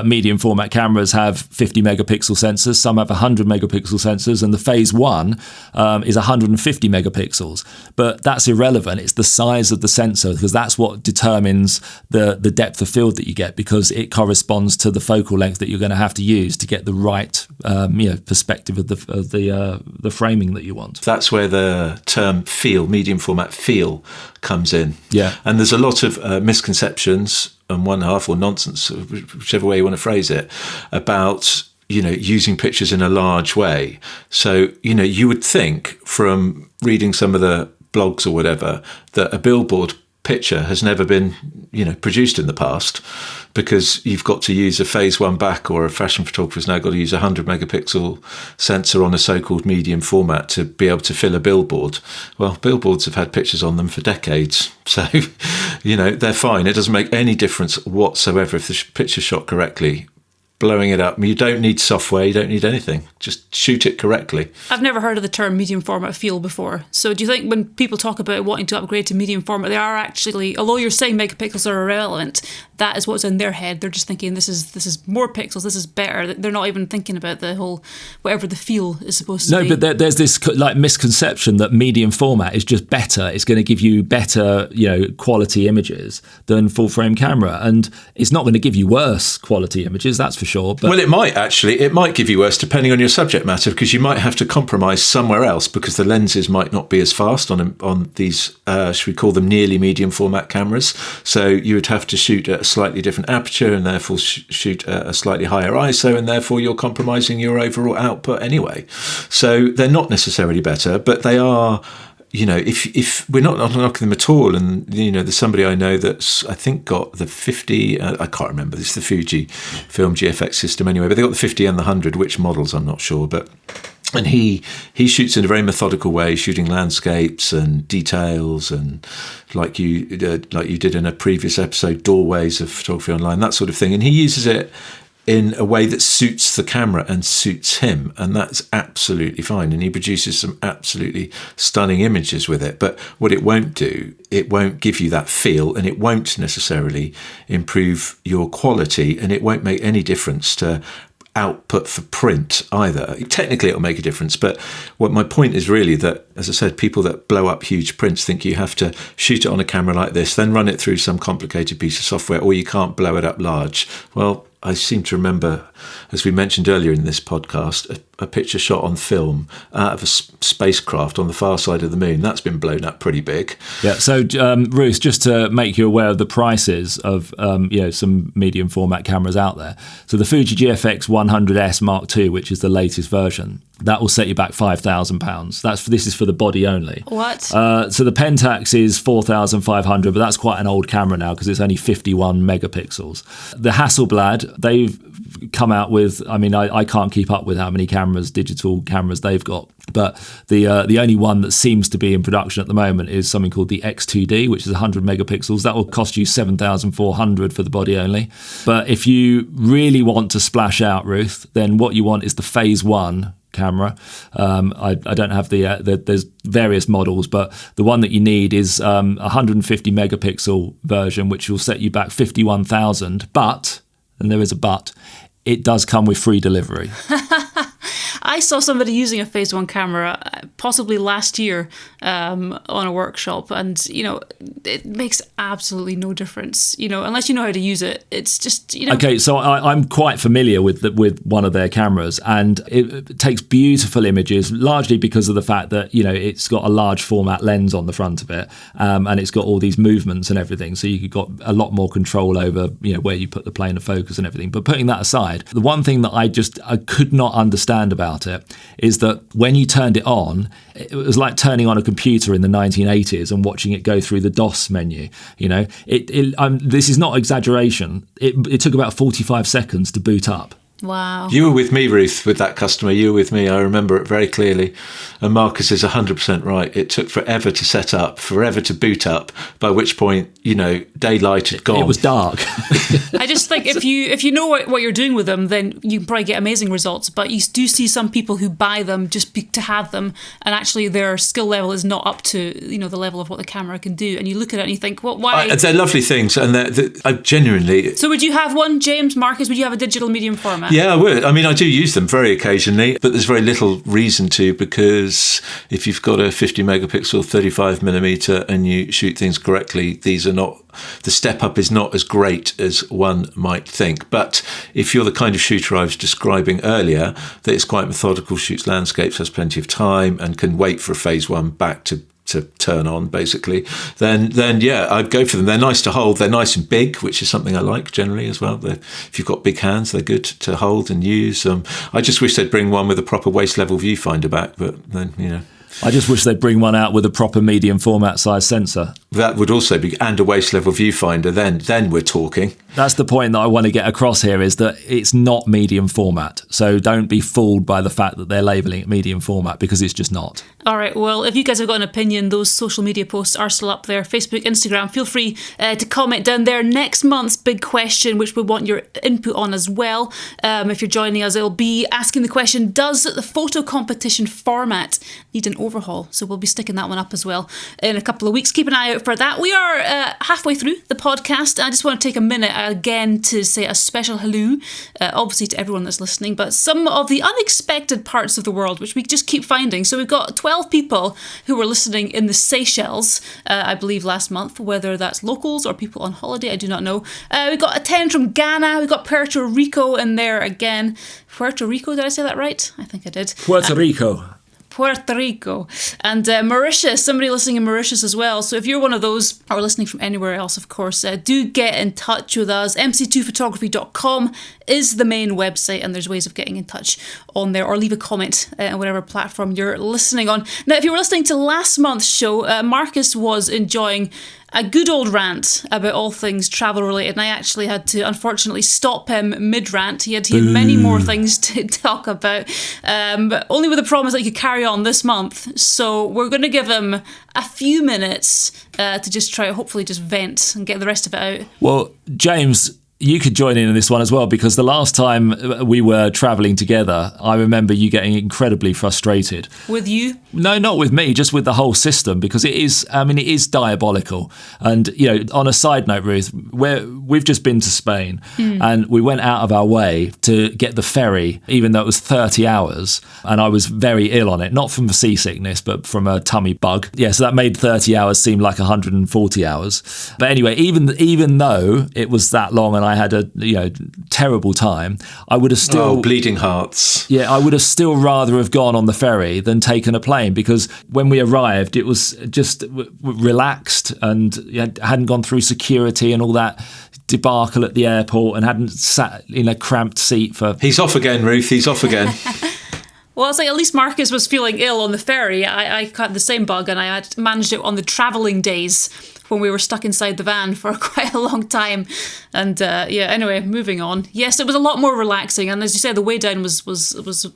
medium format cameras have 50 megapixel sensors, some have 100 megapixel sensors, and the phase 1 is 150 megapixels. But that's irrelevant. It's the size of the sensor, because that's what determines the depth of field that you get, because it corresponds to the focal length that you're going to have to use to get the right perspective of the framing that you want. That's where the term medium format feel comes in. Yeah. And there's a lot of misconceptions on one half, or nonsense, whichever way you want to phrase it, about using pictures in a large way. So, you would think from reading some of the blogs or whatever that a billboard picture has never been, produced in the past, because you've got to use a phase 1 back, or a fashion photographer's now got to use a 100 megapixel sensor on a so-called medium format to be able to fill a billboard. Well, billboards have had pictures on them for decades. So, they're fine. It doesn't make any difference whatsoever if the picture's shot correctly. Blowing it up. You don't need software, you don't need anything. Just shoot it correctly. I've never heard of the term medium format feel before. So do you think when people talk about wanting to upgrade to medium format, they are actually, although you're saying megapixels are irrelevant, that is what's in their head. They're just thinking this is more pixels, this is better. They're not even thinking about the whole, whatever the feel is supposed to be. No, but there's this misconception that medium format is just better. It's going to give you better, quality images than full frame camera. And it's not going to give you worse quality images, that's for sure. But it might actually. It might give you worse depending on your subject matter, because you might have to compromise somewhere else, because the lenses might not be as fast on these, should we call them nearly medium format cameras. So you would have to shoot at a slightly different aperture, and therefore shoot at a slightly higher ISO, and therefore you're compromising your overall output anyway. So they're not necessarily better, but they are. If we're not knocking them at all, and there's somebody I know that's I think got the 50. I can't remember. This is the Fujifilm GFX system anyway, but they got the 50 and the 100. Which models I'm not sure, and he shoots in a very methodical way, shooting landscapes and details, and like you did in a previous episode, doorways of photography online, that sort of thing. And he uses it in a way that suits the camera and suits him, and that's absolutely fine. And he produces some absolutely stunning images with it. But what it won't do, it won't give you that feel, and it won't necessarily improve your quality, and it won't make any difference to output for print either. Technically it'll make a difference, but what my point is really that, as I said, people that blow up huge prints think you have to shoot it on a camera like this, then run it through some complicated piece of software, or you can't blow it up large. Well, I seem to remember, as we mentioned earlier in this podcast, a picture shot on film out of a spacecraft on the far side of the moon. That's been blown up pretty big. Yeah. So, Ruth, just to make you aware of the prices of some medium format cameras out there. So the Fuji GFX 100S Mark II, which is the latest version, that will set you back £5,000. This is for the body only. What? So the Pentax is 4,500, but that's quite an old camera now because it's only 51 megapixels. The Hasselblad, they've come out with, I can't keep up with how many digital cameras they've got, but the only one that seems to be in production at the moment is something called the X2D, which is 100 megapixels. That will cost you 7,400 for the body only. But if you really want to splash out, Ruth, then what you want is the phase 1 camera. I don't have there's various models, but the one that you need is 150 megapixel version, which will set you back 51,000. But, and there is a but, it does come with free delivery. I saw somebody using a Phase 1 camera possibly last year on a workshop, and it makes absolutely no difference, unless you know how to use it. It's just Okay, so I'm quite familiar with one of their cameras, and it takes beautiful images, largely because of the fact that it's got a large format lens on the front of it, and it's got all these movements and everything, so you've got a lot more control over where you put the plane of focus and everything. But putting that aside, the one thing that I could not understand about it is that when you turned it on, it was like turning on a computer in the 1980s and watching it go through the DOS menu. This is not exaggeration. It took about 45 seconds to boot up. Wow. You were with me, Ruth, with that customer. You were with me. I remember it very clearly. And Marcus is 100% right. It took forever to set up, forever to boot up, by which point, daylight had gone. It was dark. I just think if you know what you're doing with them, then you can probably get amazing results. But you do see some people who buy them just to have them, and actually their skill level is not up to the level of what the camera can do. And you look at it and you think, well, why? They're lovely things, and I genuinely. So would you have one, James, Marcus? Would you have a digital medium format? Yeah, I would. I mean, I do use them very occasionally, but there's very little reason to, because if you've got a 50 megapixel 35mm and you shoot things correctly, the step up is not as great as one might think. But if you're the kind of shooter I was describing earlier, that is quite methodical, shoots landscapes, has plenty of time, and can wait for a Phase 1 back to turn on, basically, then yeah, I'd go for them. They're nice to hold. They're nice and big, which is something I like generally as well. If you've got big hands, they're good to hold and use. I just wish they'd bring one with a proper waist level viewfinder back, but then, I just wish they'd bring one out with a proper medium format size sensor. That would also be, and a waist level viewfinder, then we're talking. That's the point that I want to get across here, is that it's not medium format. So don't be fooled by the fact that they're labelling it medium format, because it's just not. All right, well, if you guys have got an opinion, those social media posts are still up there. Facebook, Instagram, feel free to comment down there. Next month's big question, which we want your input on as well. If you're joining us, it'll be asking the question, does the photo competition format need an overhaul? So we'll be sticking that one up as well in a couple of weeks. Keep an eye out for that. We are halfway through the podcast. I just want to take a minute again to say a special hello, obviously to everyone that's listening, but some of the unexpected parts of the world, which we just keep finding. So we've got 12 people who were listening in the Seychelles, I believe last month, whether that's locals or people on holiday, I do not know. We've got a 10 from Ghana, we've got Puerto Rico in there again. Puerto Rico, did I say that right? I think I did. Puerto Rico. And Mauritius, somebody listening in Mauritius as well. So if you're one of those, or listening from anywhere else, of course, do get in touch with us. mc2photography.com is the main website, and there's ways of getting in touch on there, or leave a comment on whatever platform you're listening on. Now, if you were listening to last month's show, Marcus was enjoying a good old rant about all things travel related, and I actually had to unfortunately stop him mid-rant. He had many more things to talk about, but only with the promise that he could carry on this month. So we're going to give him a few minutes to just try, hopefully just vent and get the rest of it out. Well, James, you could join in this one as well, because the last time we were travelling together, I remember you getting incredibly frustrated. With you? No, not with me, just with the whole system, because it is diabolical. And, on a side note, Ruth, we've just been to Spain and we went out of our way to get the ferry, even though it was 30 hours. And I was very ill on it, not from seasickness, but from a tummy bug. Yeah, so that made 30 hours seem like 140 hours. But anyway, even though it was that long and I had a terrible time, I would have still bleeding hearts. Yeah, I would have still rather have gone on the ferry than taken a plane, because when we arrived, it was just relaxed and hadn't gone through security and all that debacle at the airport, and hadn't sat in a cramped seat for. He's off again, Ruth. He's off again. Well, it's like at least Marcus was feeling ill on the ferry. I had the same bug, and I had managed it on the travelling days when we were stuck inside the van for quite a long time. And anyway, moving on. Yes, it was a lot more relaxing, and as you said, the way down was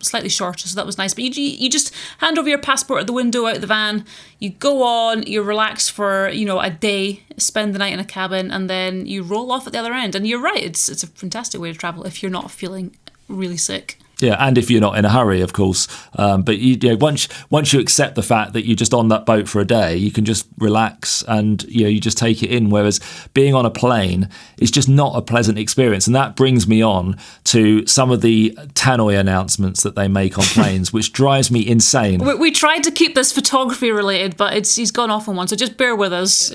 slightly shorter, so that was nice. But you just hand over your passport at the window out of the van, you go on, you relax for a day, spend the night in a cabin, and then you roll off at the other end. And you're right, it's a fantastic way to travel if you're not feeling really sick. Yeah, and if you're not in a hurry, of course. But once you accept the fact that you're just on that boat for a day, you can just relax and you just take it in. Whereas being on a plane is just not a pleasant experience, and that brings me on to some of the tannoy announcements that they make on planes, which drives me insane. We tried to keep this photography related, but he's gone off on one, so just bear with us.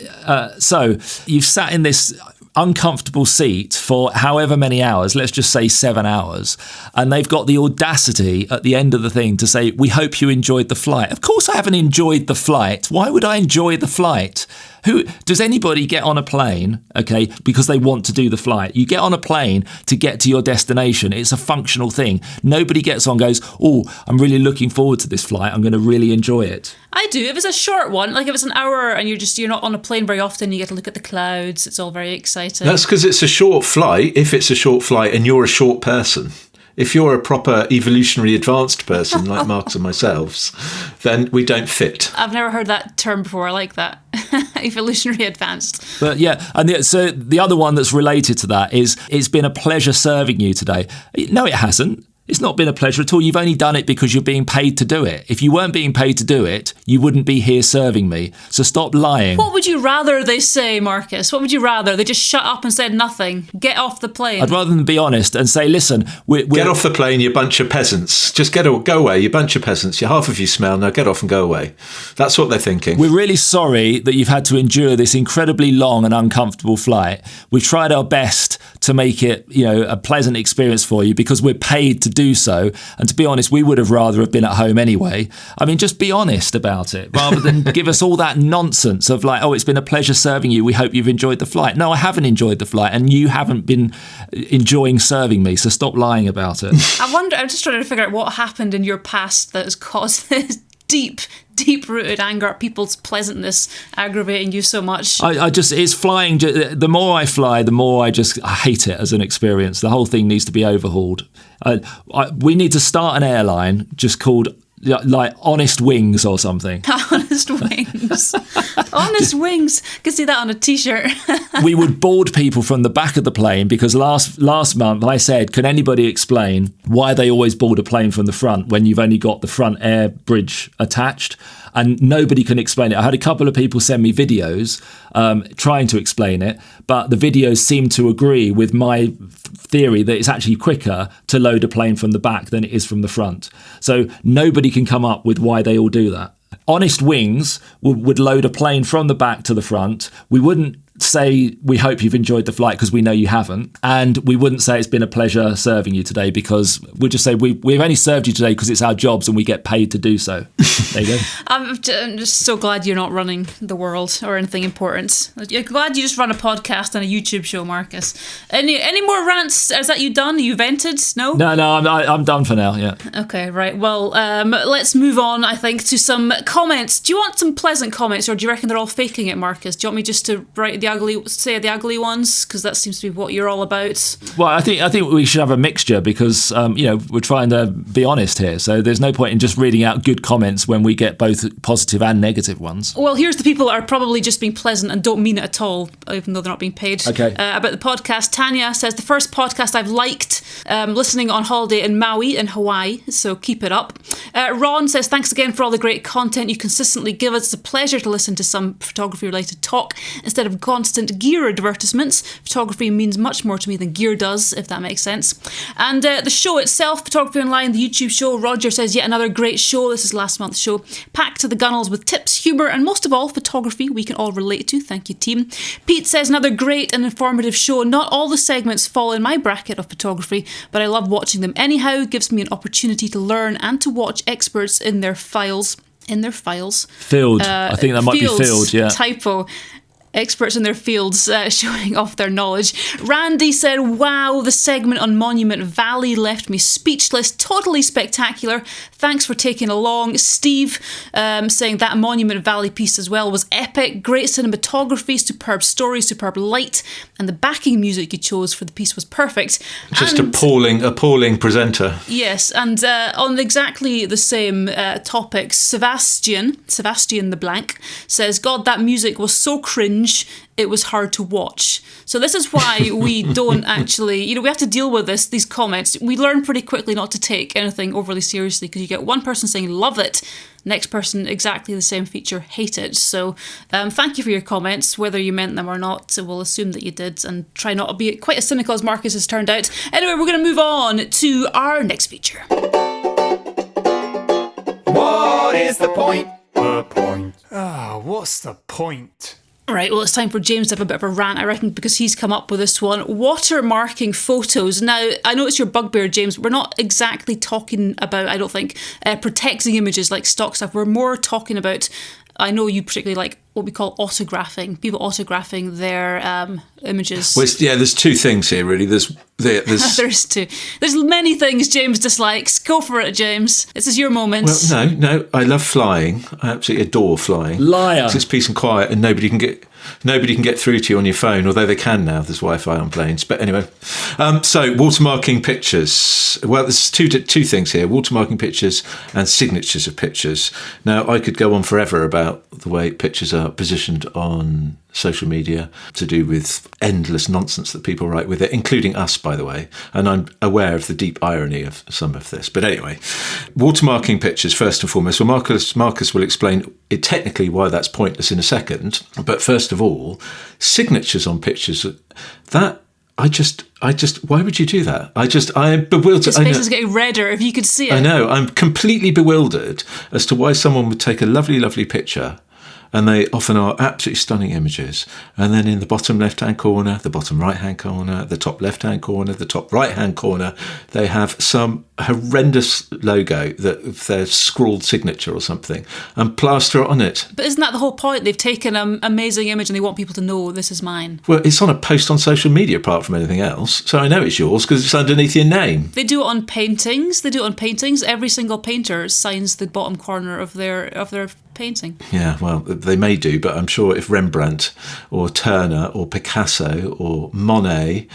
So you've sat in this uncomfortable seat for however many hours, let's just say 7 hours, and they've got the audacity at the end of the thing to say, we hope you enjoyed the flight. Of course I haven't enjoyed the flight. Why would I enjoy the flight? Who does anybody get on a plane, okay, because they want to do the flight? You get on a plane to get to your destination. It's a functional thing. Nobody gets on and goes, oh, I'm really looking forward to this flight. I'm going to really enjoy it. I do. If it's a short one, like if it's an hour and you're not on a plane very often, you get to look at the clouds. It's all very exciting. That's because it's a short flight. If it's a short flight and you're a short person. If you're a proper evolutionary advanced person like Marcus and myself, then we don't fit. I've never heard that term before. I like that. Evolutionary advanced. But yeah, and so the other one that's related to that is, it's been a pleasure serving you today. No, it hasn't. It's not been a pleasure at all. You've only done it because you're being paid to do it. If you weren't being paid to do it, you wouldn't be here serving me. So stop lying. What would you rather they say, Marcus? What would you rather? They just shut up and said nothing? Get off the plane? I'd rather them be honest and say, listen, we're get off the plane, you bunch of peasants. Just go away, you bunch of peasants. Half of you smell, now get off and go away. That's what they're thinking. We're really sorry that you've had to endure this incredibly long and uncomfortable flight. We've tried our best to make it, a pleasant experience for you because we're paid to do so. And to be honest, we would have rather have been at home anyway. I mean, just be honest about it rather than give us all that nonsense of like, oh, it's been a pleasure serving you. We hope you've enjoyed the flight. No, I haven't enjoyed the flight and you haven't been enjoying serving me. So stop lying about it. I'm just trying to figure out what happened in your past that has caused this deep-rooted anger at people's pleasantness aggravating you so much. It's flying. The more I fly, the more I hate it as an experience. The whole thing needs to be overhauled. We need to start an airline just called like Honest Wings or something. Honest Wings. Honest Wings. I can see that on a t-shirt. We would board people from the back of the plane because last month I said, can anybody explain why they always board a plane from the front when you've only got the front air bridge attached? And nobody can explain it. I had a couple of people send me videos trying to explain it, but the videos seem to agree with my theory that it's actually quicker to load a plane from the back than it is from the front. So nobody can come up with why they all do that. Honest Wings would load a plane from the back to the front. We wouldn't say we hope you've enjoyed the flight because we know you haven't, and we wouldn't say it's been a pleasure serving you today because we'd just say we've only served you today because it's our jobs and we get paid to do so. There you go. I'm just so glad you're not running the world or anything important. You're glad you just run a podcast and a YouTube show, Marcus. Any more rants? Is that you done? Are you vented? No, I'm done for now. Yeah. Okay, right. Well, let's move on. I think to some comments. Do you want some pleasant comments, or do you reckon they're all faking it, Marcus? Do you want me just to write the ugly ones, because that seems to be what you're all about? Well, I think we should have a mixture because we're trying to be honest here, so there's no point in just reading out good comments when we get both positive and negative ones. Well, here's the people that are probably just being pleasant and don't mean it at all, even though they're not being paid. Okay. About the podcast, Tanya says, the first podcast I've liked, listening on holiday in Maui in Hawaii, so keep it up. Ron says, thanks again for all the great content you consistently give us. It's a pleasure to listen to some photography related talk instead of constant gear advertisements. Photography means much more to me than gear does, if that makes sense. And the show itself, Photography Online, the YouTube show, Roger says, yet another great show. This is last month's show, packed to the gunnels with tips, humour, and most of all, photography we can all relate to. Thank you, team. Pete says, another great and informative show. Not all the segments fall in my bracket of photography, but I love watching them anyhow. It gives me an opportunity to learn and to watch experts in their files. Filled. I think that might be filled, yeah. Typo. Experts in their fields showing off their knowledge. Randy said, wow, the segment on Monument Valley left me speechless. Totally spectacular. Thanks for taking along. Steve saying that Monument Valley piece as well was epic. Great cinematography, superb story, superb light, and the backing music you chose for the piece was perfect. Just appalling presenter. Yes, and on exactly the same topic, Sebastian the blank, says, God, that music was so cringe. cringe, it was hard to watch. So this is why we don't actually, we have to deal with these comments. We learn pretty quickly not to take anything overly seriously, because you get one person saying love it, next person exactly the same feature, hate it. So thank you for your comments, whether you meant them or not. So we'll assume that you did, and try not to be quite as cynical as Marcus has turned out. Anyway, we're going to move on to our next feature. What is the point? The point. What's the point? Right, well, it's time for James to have a bit of a rant, I reckon, because he's come up with this one. Watermarking photos. Now, I know it's your bugbear, James. We're not exactly talking about, I don't think, protecting images like stock stuff. We're more talking about, I know you particularly like what we call autographing, people autographing their images. Well, there's two things here, really. There's There's two. There's many things James dislikes. Go for it, James. This is your moment. Well, no, I love flying. I absolutely adore flying. Liar. It's peace and quiet, and nobody can get through to you on your phone, although they can now. There's Wi-Fi on planes. But anyway, so watermarking pictures. Well, there's two things here: watermarking pictures and signatures of pictures. Now, I could go on forever about the way pictures are positioned on social media, to do with endless nonsense that people write with it, including us, by the way. And I'm aware of the deep irony of some of this. But anyway, watermarking pictures, first and foremost. Well, Marcus will explain technically why that's pointless in a second. But first of all, signatures on pictures, that I just, why would you do that? I am bewildered. His face is getting redder, if you could see it. I know, I'm completely bewildered as to why someone would take a lovely, lovely picture, and they often are absolutely stunning images, and then in the bottom left-hand corner, the bottom right-hand corner, the top left-hand corner, the top right-hand corner, they have some horrendous logo, their scrawled signature or something, and plaster it on it. But isn't that the whole point? They've taken an amazing image and they want people to know this is mine. Well, it's on a post on social media apart from anything else, so I know it's yours because it's underneath your name. They do it on paintings. Every single painter signs the bottom corner of their painting. Yeah, well, they may do, but I'm sure if Rembrandt or Turner or Picasso or Monet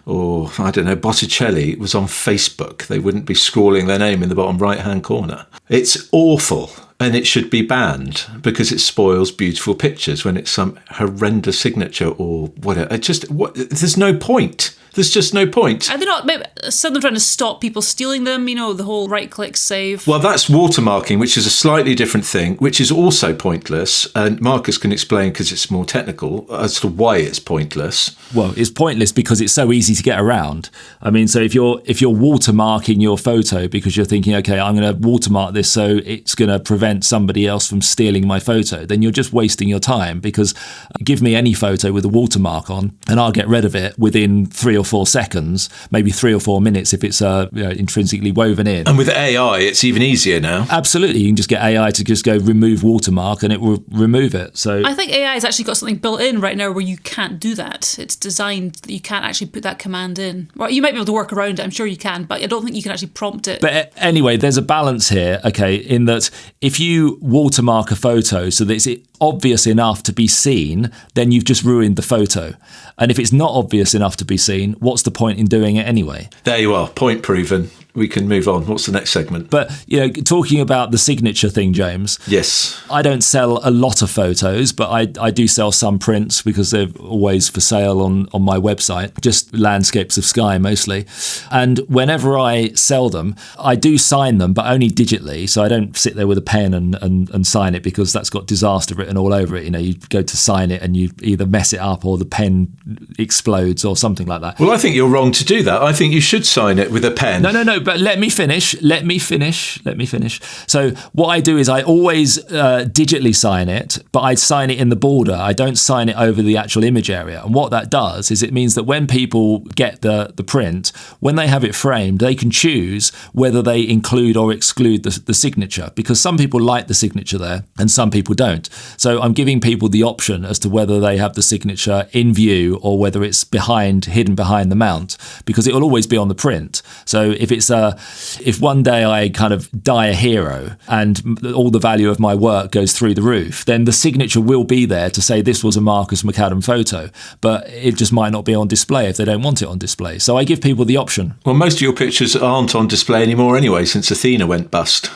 or, I don't know, Botticelli was on Facebook, they wouldn't be scrawling their name in the bottom right-hand corner. It's awful, and it should be banned because it spoils beautiful pictures when it's some horrendous signature or whatever. There's no point. There's just no point. Are they not suddenly trying to stop people stealing them? The whole right-click save. Well, that's watermarking, which is a slightly different thing, which is also pointless. And Marcus can explain, because it's more technical, as to why it's pointless. Well, it's pointless because it's so easy to get around. I mean, so if you're watermarking your photo because you're thinking, okay, I'm going to watermark this so it's going to prevent somebody else from stealing my photo, then you're just wasting your time, because give me any photo with a watermark on and I'll get rid of it within 3 or 4 seconds, maybe 3 or 4 minutes if it's intrinsically woven in. And with AI, it's even easier now. Absolutely. You can just get AI to just go remove watermark and it will remove it. So I think AI has actually got something built in right now where you can't do that. It's designed that you can't actually put that command in. Well, you might be able to work around it, I'm sure you can, but I don't think you can actually prompt it. But anyway, there's a balance here, okay, in that if you watermark a photo so that it's obvious enough to be seen, then you've just ruined the photo. And if it's not obvious enough to be seen, what's the point in doing it anyway? There you are, point proven. We can move on. What's the next segment? But, talking about the signature thing, James. Yes. I don't sell a lot of photos, but I do sell some prints because they're always for sale on my website, just landscapes of sky mostly. And whenever I sell them, I do sign them, but only digitally. So I don't sit there with a pen and sign it, because that's got disaster written all over it. You go to sign it and you either mess it up or the pen explodes or something like that. Well, I think you're wrong to do that. I think you should sign it with a pen. No, but let me finish. So what I do is I always digitally sign it, but I sign it in the border. I don't sign it over the actual image area. And what that does is it means that when people get the print, when they have it framed, they can choose whether they include or exclude the signature, because some people like the signature there and some people don't. So I'm giving people the option as to whether they have the signature in view or whether it's hidden behind the mount, because it will always be on the print. So if one day I kind of die a hero and all the value of my work goes through the roof, then the signature will be there to say this was a Marcus McAdam photo, but it just might not be on display if they don't want it on display. So I give people the option. Well, most of your pictures aren't on display anymore anyway, since Athena went bust.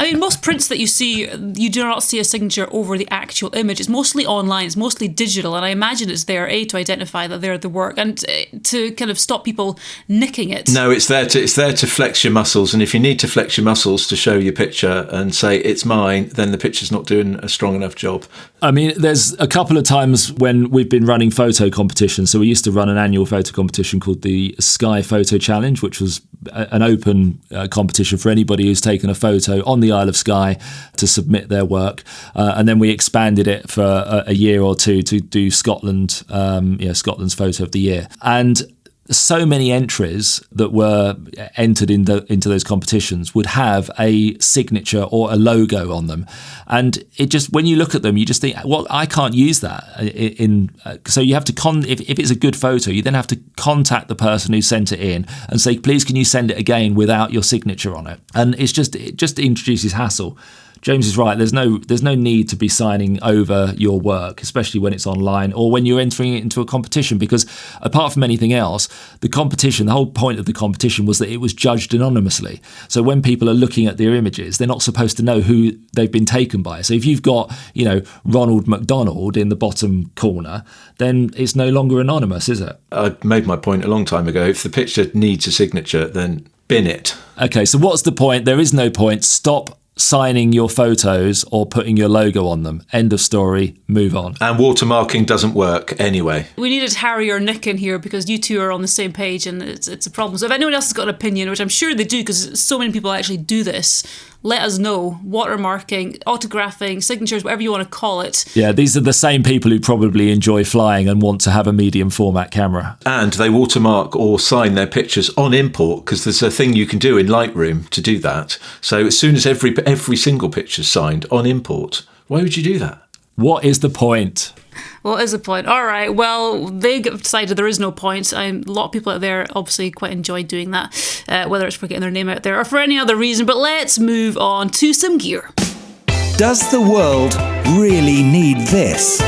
I mean, most prints that you see, you do not see a signature over the actual image. It's mostly online, it's mostly digital, and I imagine it's there, A, to identify that they're the work, and to kind of stop people nicking it. No, it's there to flex your muscles, and if you need to flex your muscles to show your picture and say it's mine, then the picture's not doing a strong enough job. I mean, there's a couple of times when we've been running photo competitions. So we used to run an annual photo competition called the Sky Photo Challenge, which was an open competition for anybody who's taken a photo on the Isle of Skye to submit their work. And then we expanded it for a year or two to do Scotland, Scotland's Photo of the Year. And so many entries that were entered into those competitions would have a signature or a logo on them, and it just, when you look at them, you just think, well, I can't use that. So you have to if it's a good photo, you then have to contact the person who sent it in and say, please, can you send it again without your signature on it? And it just introduces hassle. James is right. There's no need to be signing over your work, especially when it's online or when you're entering it into a competition, because apart from anything else, the whole point of the competition was that it was judged anonymously. So when people are looking at their images, they're not supposed to know who they've been taken by. So if you've got, Ronald McDonald in the bottom corner, then it's no longer anonymous, is it? I made my point a long time ago. If the picture needs a signature, then bin it. Okay, so what's the point? There is no point. Stop signing your photos or putting your logo on them. End of story. Move on. And watermarking doesn't work anyway. We needed Harry or Nick in here because you two are on the same page, and it's a problem. So if anyone else has got an opinion, which I'm sure they do because so many people actually do this, let us know. Watermarking, autographing, signatures, whatever you want to call it. Yeah, these are the same people who probably enjoy flying and want to have a medium format camera. And they watermark or sign their pictures on import, because there's a thing you can do in Lightroom to do that. So as soon as every single picture's signed on import, why would you do that? What is the point? What is the point? All right, well, they decided there is no point. A lot of people out there obviously quite enjoy doing that, whether it's for getting their name out there or for any other reason. But let's move on to some gear. Does the world really need this?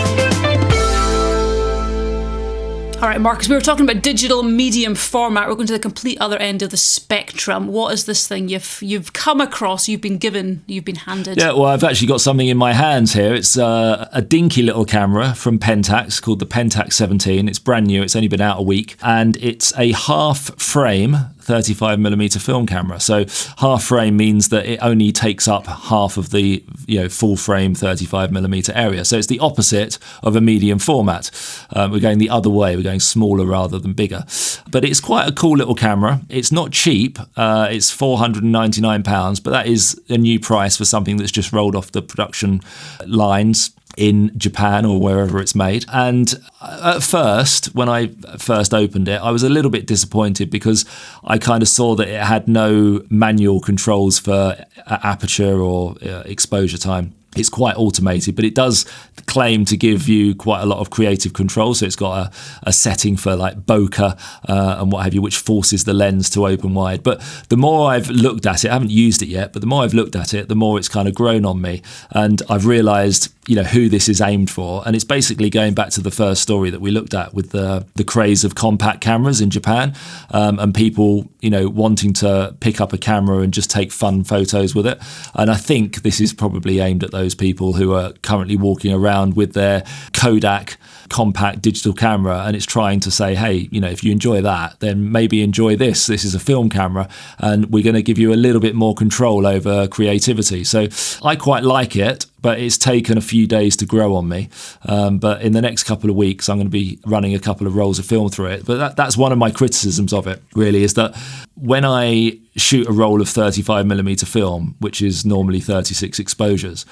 All right, Marcus, we were talking about digital medium format. We're going to the complete other end of the spectrum. What is this thing you've come across, you've been given, you've been handed? Yeah, well, I've actually got something in my hands here. It's a dinky little camera from Pentax called the Pentax 17. It's brand new. It's only been out a week. And it's a half frame 35mm film camera. So half frame means that it only takes up half of the full frame 35mm area. So it's the opposite of a medium format. We're going the other way. We're going smaller rather than bigger. But it's quite a cool little camera. It's not cheap. It's £499, but that is a new price for something that's just rolled off the production lines in Japan or wherever it's made. And at first, when I first opened it, I was a little bit disappointed because I kind of saw that it had no manual controls for aperture or exposure time. It's quite automated, but it does claim to give you quite a lot of creative control. So it's got a setting for like bokeh and what have you, which forces the lens to open wide. But the more I've looked at it, I haven't used it yet, but the more I've looked at it, the more it's kind of grown on me. And I've realised, who this is aimed for. And it's basically going back to the first story that we looked at with the craze of compact cameras in Japan, and people, wanting to pick up a camera and just take fun photos with it. And I think this is probably aimed at those people who are currently walking around with their Kodak compact digital camera, and it's trying to say, hey, if you enjoy that, then maybe enjoy this. This is a film camera, and we're going to give you a little bit more control over creativity. So I quite like it, but it's taken a few days to grow on me. But in the next couple of weeks, I'm going to be running a couple of rolls of film through it. But that's one of my criticisms of it, really, is that when I shoot a roll of 35mm film, which is normally 36 exposures,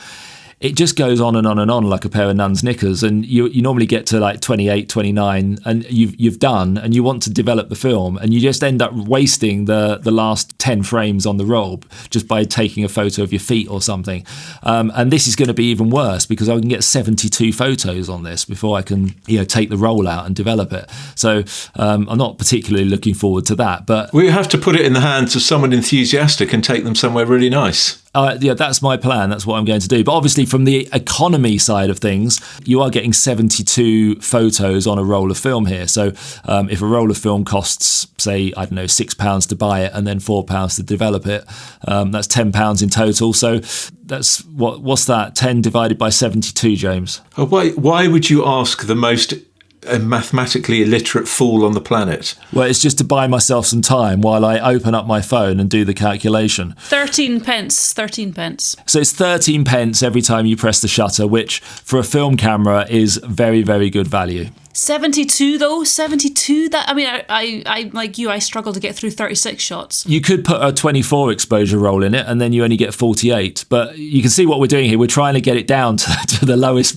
it just goes on and on and on like a pair of nun's knickers, and you normally get to like 28, 29, and you've done, and you want to develop the film, and you just end up wasting the last 10 frames on the roll just by taking a photo of your feet or something. And this is going to be even worse because I can get 72 photos on this before I can take the roll out and develop it. So I'm not particularly looking forward to that. But we have to put it in the hands of someone enthusiastic and take them somewhere really nice. Yeah, that's my plan. That's what I'm going to do. But obviously, from the economy side of things, you are getting 72 photos on a roll of film here. So if a roll of film costs, say, I don't know, £6 to buy it and then £4 to develop it, that's £10 in total. So that's what's that? 10 divided by 72, James? Why would you ask the most a mathematically illiterate fool on the planet? Well, it's just to buy myself some time while I open up my phone and do the calculation. 13 pence. 13 pence. So it's 13 pence every time you press the shutter, which for a film camera is very, very good value. 72 though, 72. That I mean, I like you, I struggle to get through 36 shots. You could put a 24 exposure roll in it, and then you only get 48. But you can see what we're doing here. We're trying to get it down to the lowest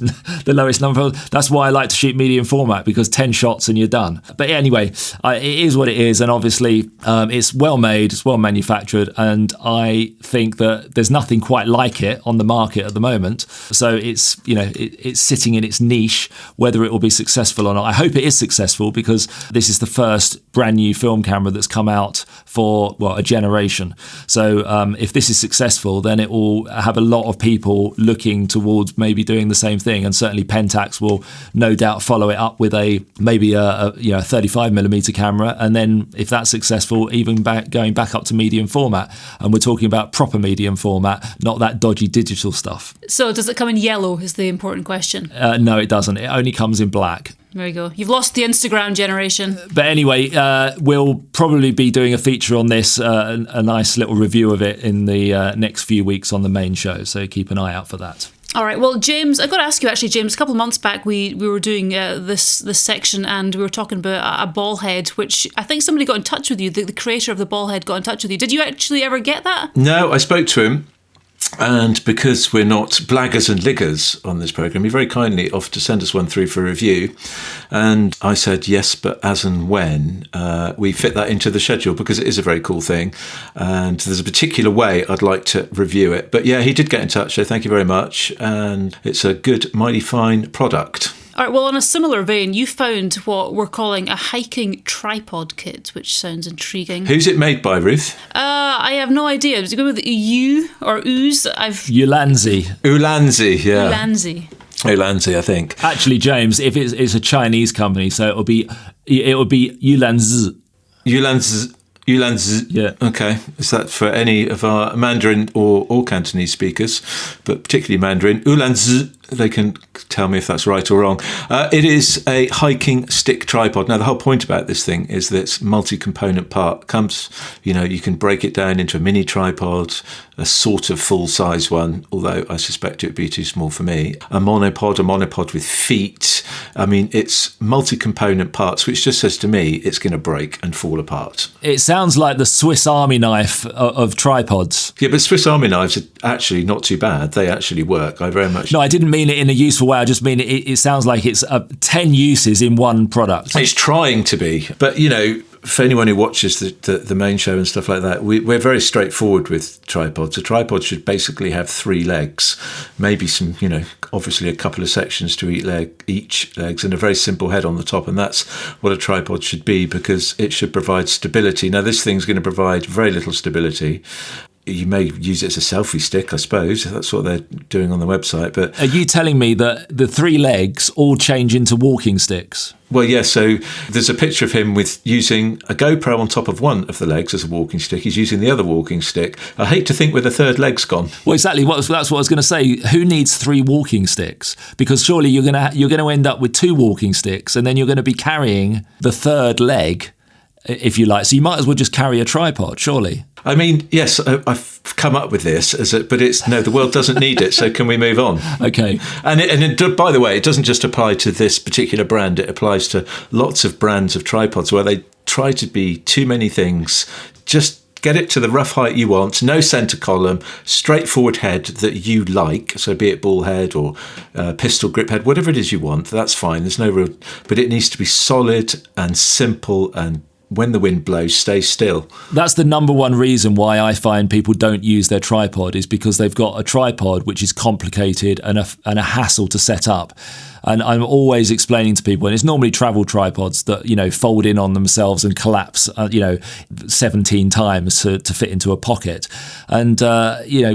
number. That's why I like to shoot medium format, because 10 shots and you're done. But anyway, it is what it is, and obviously it's well made, it's well manufactured, and I think that there's nothing quite like it on the market at the moment. So it's it's sitting in its niche. Whether it will be successful or not, I hope it is successful, because this is the first brand new film camera that's come out for a generation. So if this is successful, then it will have a lot of people looking towards maybe doing the same thing, and certainly Pentax will no doubt follow it up with a 35mm camera, and then if that's successful, even going back up to medium format, and we're talking about proper medium format, not that dodgy digital stuff. So does it come in yellow is the important question. No, it doesn't. It only comes in black. There you go. You've lost the Instagram generation. But anyway, we'll probably be doing a feature on this, a nice little review of it in the next few weeks on the main show. So keep an eye out for that. All right. Well, James, I've got to ask you actually, James, a couple of months back we were doing this section, and we were talking about a ball head, which I think somebody got in touch with you. The creator of the ball head got in touch with you. Did you actually ever get that? No, I spoke to him. And because we're not blaggers and liggers on this programme, he very kindly offered to send us one through for review. And I said yes, but as and when we fit that into the schedule, because it is a very cool thing. And there's a particular way I'd like to review it. But yeah, he did get in touch, so thank you very much. And it's a good, mighty fine product. All right, well, on a similar vein, you found what we're calling a hiking tripod kit, which sounds intriguing. Who's it made by, Ruth? I have no idea. Does it go with U or Ooze? Ulanzi, yeah. Ulanzi, I think. Actually, James, if it's a Chinese company, so it will be Ulanzi. Ulanzi. Yeah. Okay. Is that for any of our Mandarin or Cantonese speakers, but particularly Mandarin? Ulanzi. They can tell me if that's right or wrong. It is a hiking stick tripod. Now, the whole point about this thing is that it's multi-component part. Comes, you can break it down into a mini tripod, a sort of full-size one, although I suspect it would be too small for me. A monopod with feet. I mean, it's multi-component parts, which just says to me it's going to break and fall apart. It sounds like the Swiss Army knife of tripods. Yeah, but Swiss Army knives are actually not too bad. They actually work. I very much... No, I didn't mean it in a useful way. I just mean it sounds like it's 10 uses in one product. It's trying to be. But, for anyone who watches the main show and stuff like that, we're very straightforward with tripods. A tripod should basically have 3 legs, maybe some, obviously a couple of sections to each legs, and a very simple head on the top. And that's what a tripod should be, because it should provide stability. Now, this thing's going to provide very little stability. You may use it as a selfie stick, I suppose. That's what they're doing on the website. But are you telling me that the 3 legs all change into walking sticks? Well, yeah, so there's a picture of him with using a GoPro on top of one of the legs as a walking stick. He's using the other walking stick. I hate to think where the third leg's gone. Well, exactly. That's what I was going to say. Who needs 3 walking sticks? Because surely you're going to end up with 2 walking sticks, and then you're going to be carrying the third leg, if you like. So you might as well just carry a tripod, surely. I mean, yes, I've come up with this, but the world doesn't need it, so can we move on? Okay. And by the way, it doesn't just apply to this particular brand, it applies to lots of brands of tripods where they try to be too many things. Just get it to the rough height you want, no centre column, straightforward head that you like, so be it ball head or pistol grip head, whatever it is you want, that's fine, there's no real... But it needs to be solid and simple, and when the wind blows, stay still. That's the number one reason why I find people don't use their tripod, is because they've got a tripod which is complicated and a hassle to set up. And I'm always explaining to people, and it's normally travel tripods that, you know, fold in on themselves and collapse, 17 times to fit into a pocket. And,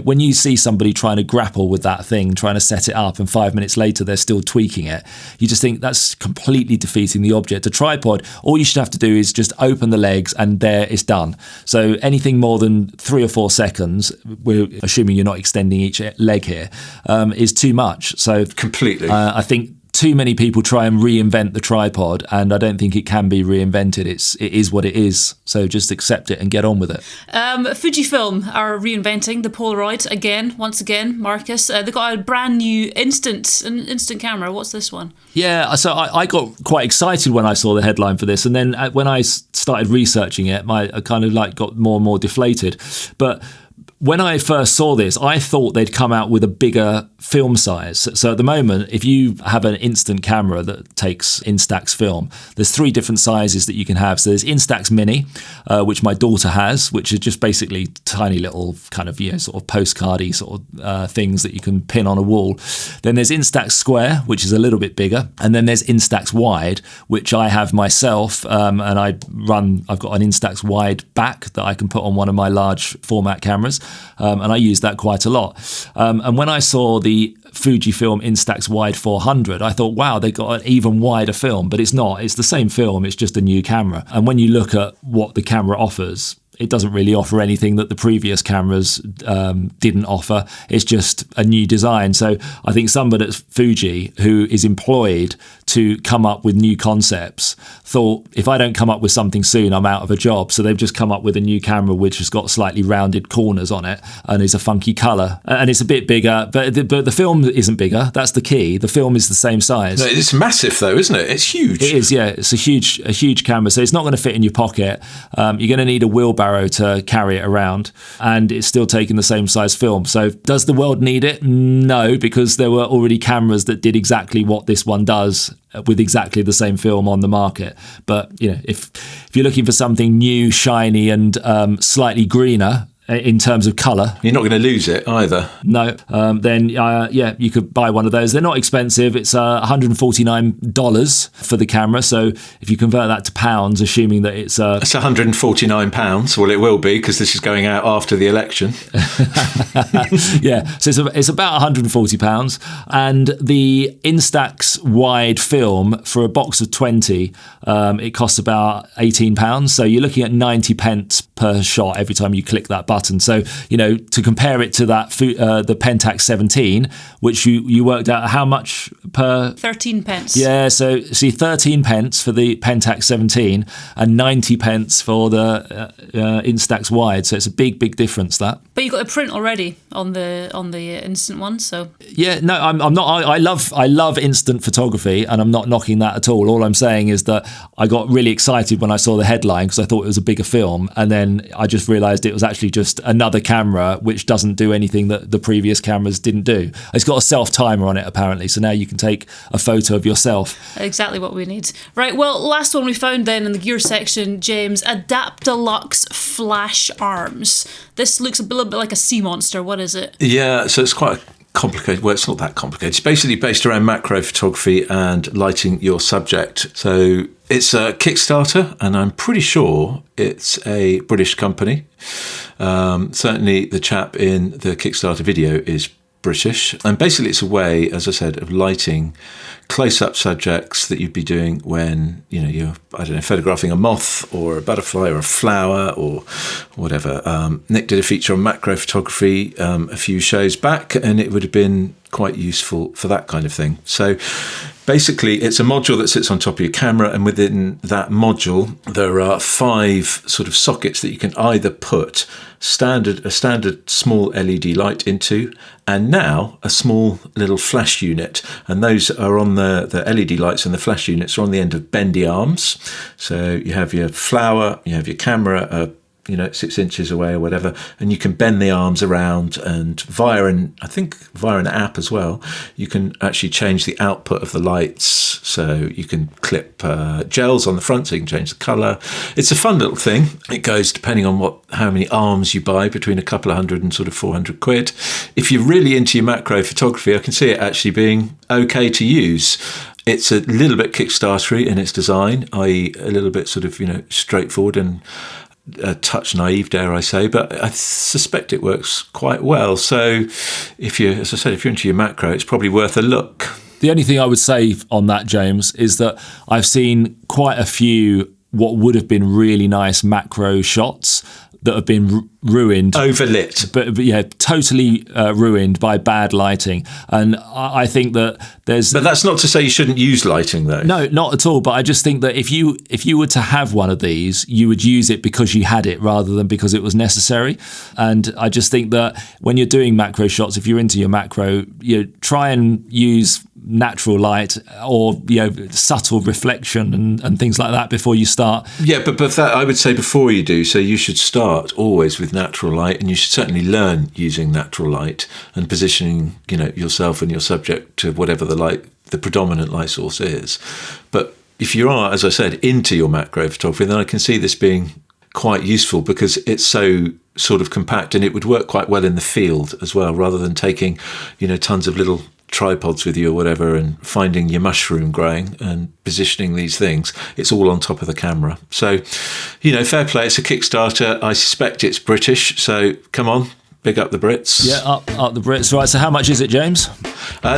when you see somebody trying to grapple with that thing, trying to set it up, and 5 minutes later they're still tweaking it, you just think that's completely defeating the object. A tripod, all you should have to do is just open the legs and there it's done. So anything more than 3 or 4 seconds, we're assuming you're not extending each leg here, is too much. So completely. I think too many people try and reinvent the tripod, and I don't think it can be reinvented. It is what it is. So just accept it and get on with it. Fujifilm are reinventing the Polaroid once again, Marcus. They've got a brand new instant camera. What's this one? Yeah, so I got quite excited when I saw the headline for this, and then when I started researching it, I kind of got more and more deflated. But when I first saw this, I thought they'd come out with a bigger film size. So at the moment, if you have an instant camera that takes Instax film, there's 3 different sizes that you can have. So there's Instax Mini, which my daughter has, which is just basically tiny little kind of, sort of postcardy sort of things that you can pin on a wall. Then there's Instax Square, which is a little bit bigger. And then there's Instax Wide, which I have myself. And I've got an Instax Wide back that I can put on one of my large format cameras. And I use that quite a lot. And when I saw the Fujifilm Instax Wide 400, I thought, wow, they got an even wider film, but it's not. It's the same film, it's just a new camera. And when you look at what the camera offers, it doesn't really offer anything that the previous cameras didn't offer. It's just a new design. So I think somebody at Fuji who is employed to come up with new concepts thought, if I don't come up with something soon, I'm out of a job. So they've just come up with a new camera which has got slightly rounded corners on it and is a funky colour. And it's a bit bigger, but the film isn't bigger. That's the key. The film is the same size. No, it's massive though, isn't it? It's huge. It is, yeah. It's a huge camera. So it's not going to fit in your pocket. You're going to need a wheelbarrow to carry it around, and it's still taking the same size film. So does the world need it? No, because there were already cameras that did exactly what this one does with exactly the same film on the market. But if you're looking for something new, shiny and slightly greener in terms of colour, you're not going to lose it either. No. Then you could buy one of those. They're not expensive. It's $149 for the camera. So if you convert that to pounds, assuming that it's £149. Well, it will be, because this is going out after the election. Yeah. So it's about £140, and the Instax Wide film for a box of 20, it costs about £18. So you're looking at 90 pence per shot every time you click that button. So, to compare it to that, the Pentax 17, which you worked out how much per? 13 pence. Yeah, so see, 13 pence for the Pentax 17 and 90 pence for the Instax Wide. So it's a big difference, that. But you got a print already on the instant one, so. Yeah, no, I'm not. I love instant photography, and I'm not knocking that at all. All I'm saying is that I got really excited when I saw the headline because I thought it was a bigger film, and then I just realised it was actually just another camera which doesn't do anything that the previous cameras didn't do. It's got a self-timer on it apparently, so now you can take a photo of yourself. Exactly what we need. Right, well, last one we found then in the gear section, James, Adaptalux flash arms. This looks a little bit like a sea monster. What is it? Yeah, so it's quite complicated. Well, it's not that complicated. It's basically based around macro photography and lighting your subject. So it's a Kickstarter, and I'm pretty sure it's a British company. Certainly the chap in the Kickstarter video is British. And basically it's a way, as I said, of lighting close-up subjects that you'd be doing when, you're, photographing a moth or a butterfly or a flower or whatever. Nick did a feature on macro photography a few shows back, and it would have been quite useful for that kind of thing. So basically, it's a module that sits on top of your camera, and within that module, there are 5 sort of sockets that you can either put a standard small LED light into, and now a small little flash unit. And those are on the LED lights, and the flash units are on the end of bendy arms. So you have your flower, you have your camera, 6 inches away or whatever, and you can bend the arms around, and via an app as well, you can actually change the output of the lights. So you can clip gels on the front, so you can change the colour. It's a fun little thing. It goes depending on how many arms you buy, between a couple of hundred and sort of 400 quid. If you're really into your macro photography, I can see it actually being okay to use. It's a little bit Kickstartery in its design, i.e. a little bit sort of, straightforward and a touch naive, dare I say, but I suspect it works quite well. So if you're into your macro, it's probably worth a look. The only thing I would say on that, James, is that I've seen quite a few what would have been really nice macro shots that have been ruined, overlit, but yeah, totally ruined by bad lighting. And I think that but that's not to say you shouldn't use lighting, though. No, not at all. But I just think that if you were to have one of these, you would use it because you had it rather than because it was necessary. And I just think that when you're doing macro shots, if you're into your macro, try and use natural light or subtle reflection and things like that before you start. Yeah, but that I would say before you do, so you should start always with natural light, and you should certainly learn using natural light and positioning yourself and your subject to whatever the predominant light source is. But if you are, as I said, into your macro photography, then I can see this being quite useful because it's so sort of compact, and it would work quite well in the field as well, rather than taking tons of little tripods with you or whatever and finding your mushroom growing and positioning these things. It's all on top of the camera. So fair play. It's a Kickstarter. I suspect it's British, so come on, big up the Brits. Yeah, up the Brits. Right, so how much is it, James?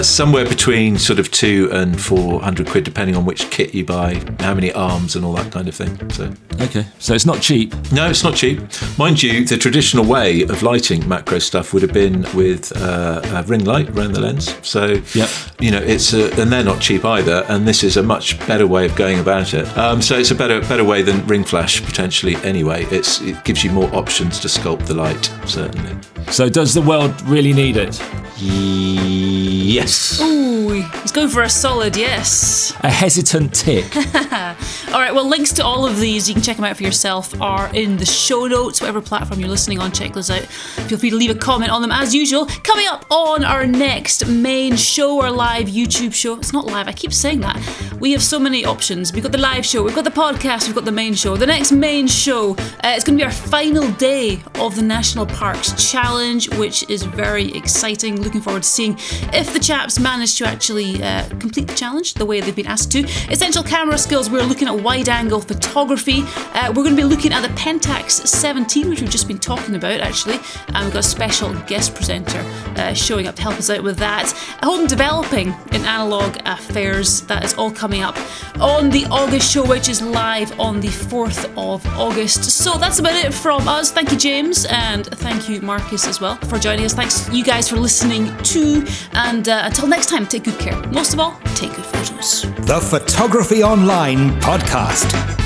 Somewhere between sort of 200 and 400 quid, depending on which kit you buy, how many arms and all that kind of thing. So okay, so it's not cheap. No, it's not cheap. Mind you, the traditional way of lighting macro stuff would have been with a ring light around the lens. So yep. It's and they're not cheap either. And this is a much better way of going about it. So it's a better way than ring flash potentially. Anyway, it gives you more options to sculpt the light, certainly. So does the world really need it? Yes. Ooh, he's going for a solid yes. A hesitant tick. All right, well, links to all of these, you can check them out for yourself, are in the show notes. Whatever platform you're listening on, check those out. Feel free to leave a comment on them as usual. Coming up on our next main show, our live YouTube show. It's not live, I keep saying that. We have so many options. We've got the live show, we've got the podcast, we've got the main show. The next main show, it's going to be our final day of the National Parks Challenge, which is very exciting. Looking forward to seeing if the chaps manage to actually complete the challenge the way they've been asked to. Essential camera skills, we're looking at wide-angle photography. We're going to be looking at the Pentax 17, which we've just been talking about, actually. And we've got a special guest presenter showing up to help us out with that. Home developing in analogue affairs, that is all coming up on the August show, which is live on the 4th of August. So that's about it from us. Thank you, James, and thank you, Marcus, as well, for joining us. Thanks you guys for listening too, and until next time, take good care. Most of all, take good photos. The Photography Online Podcast.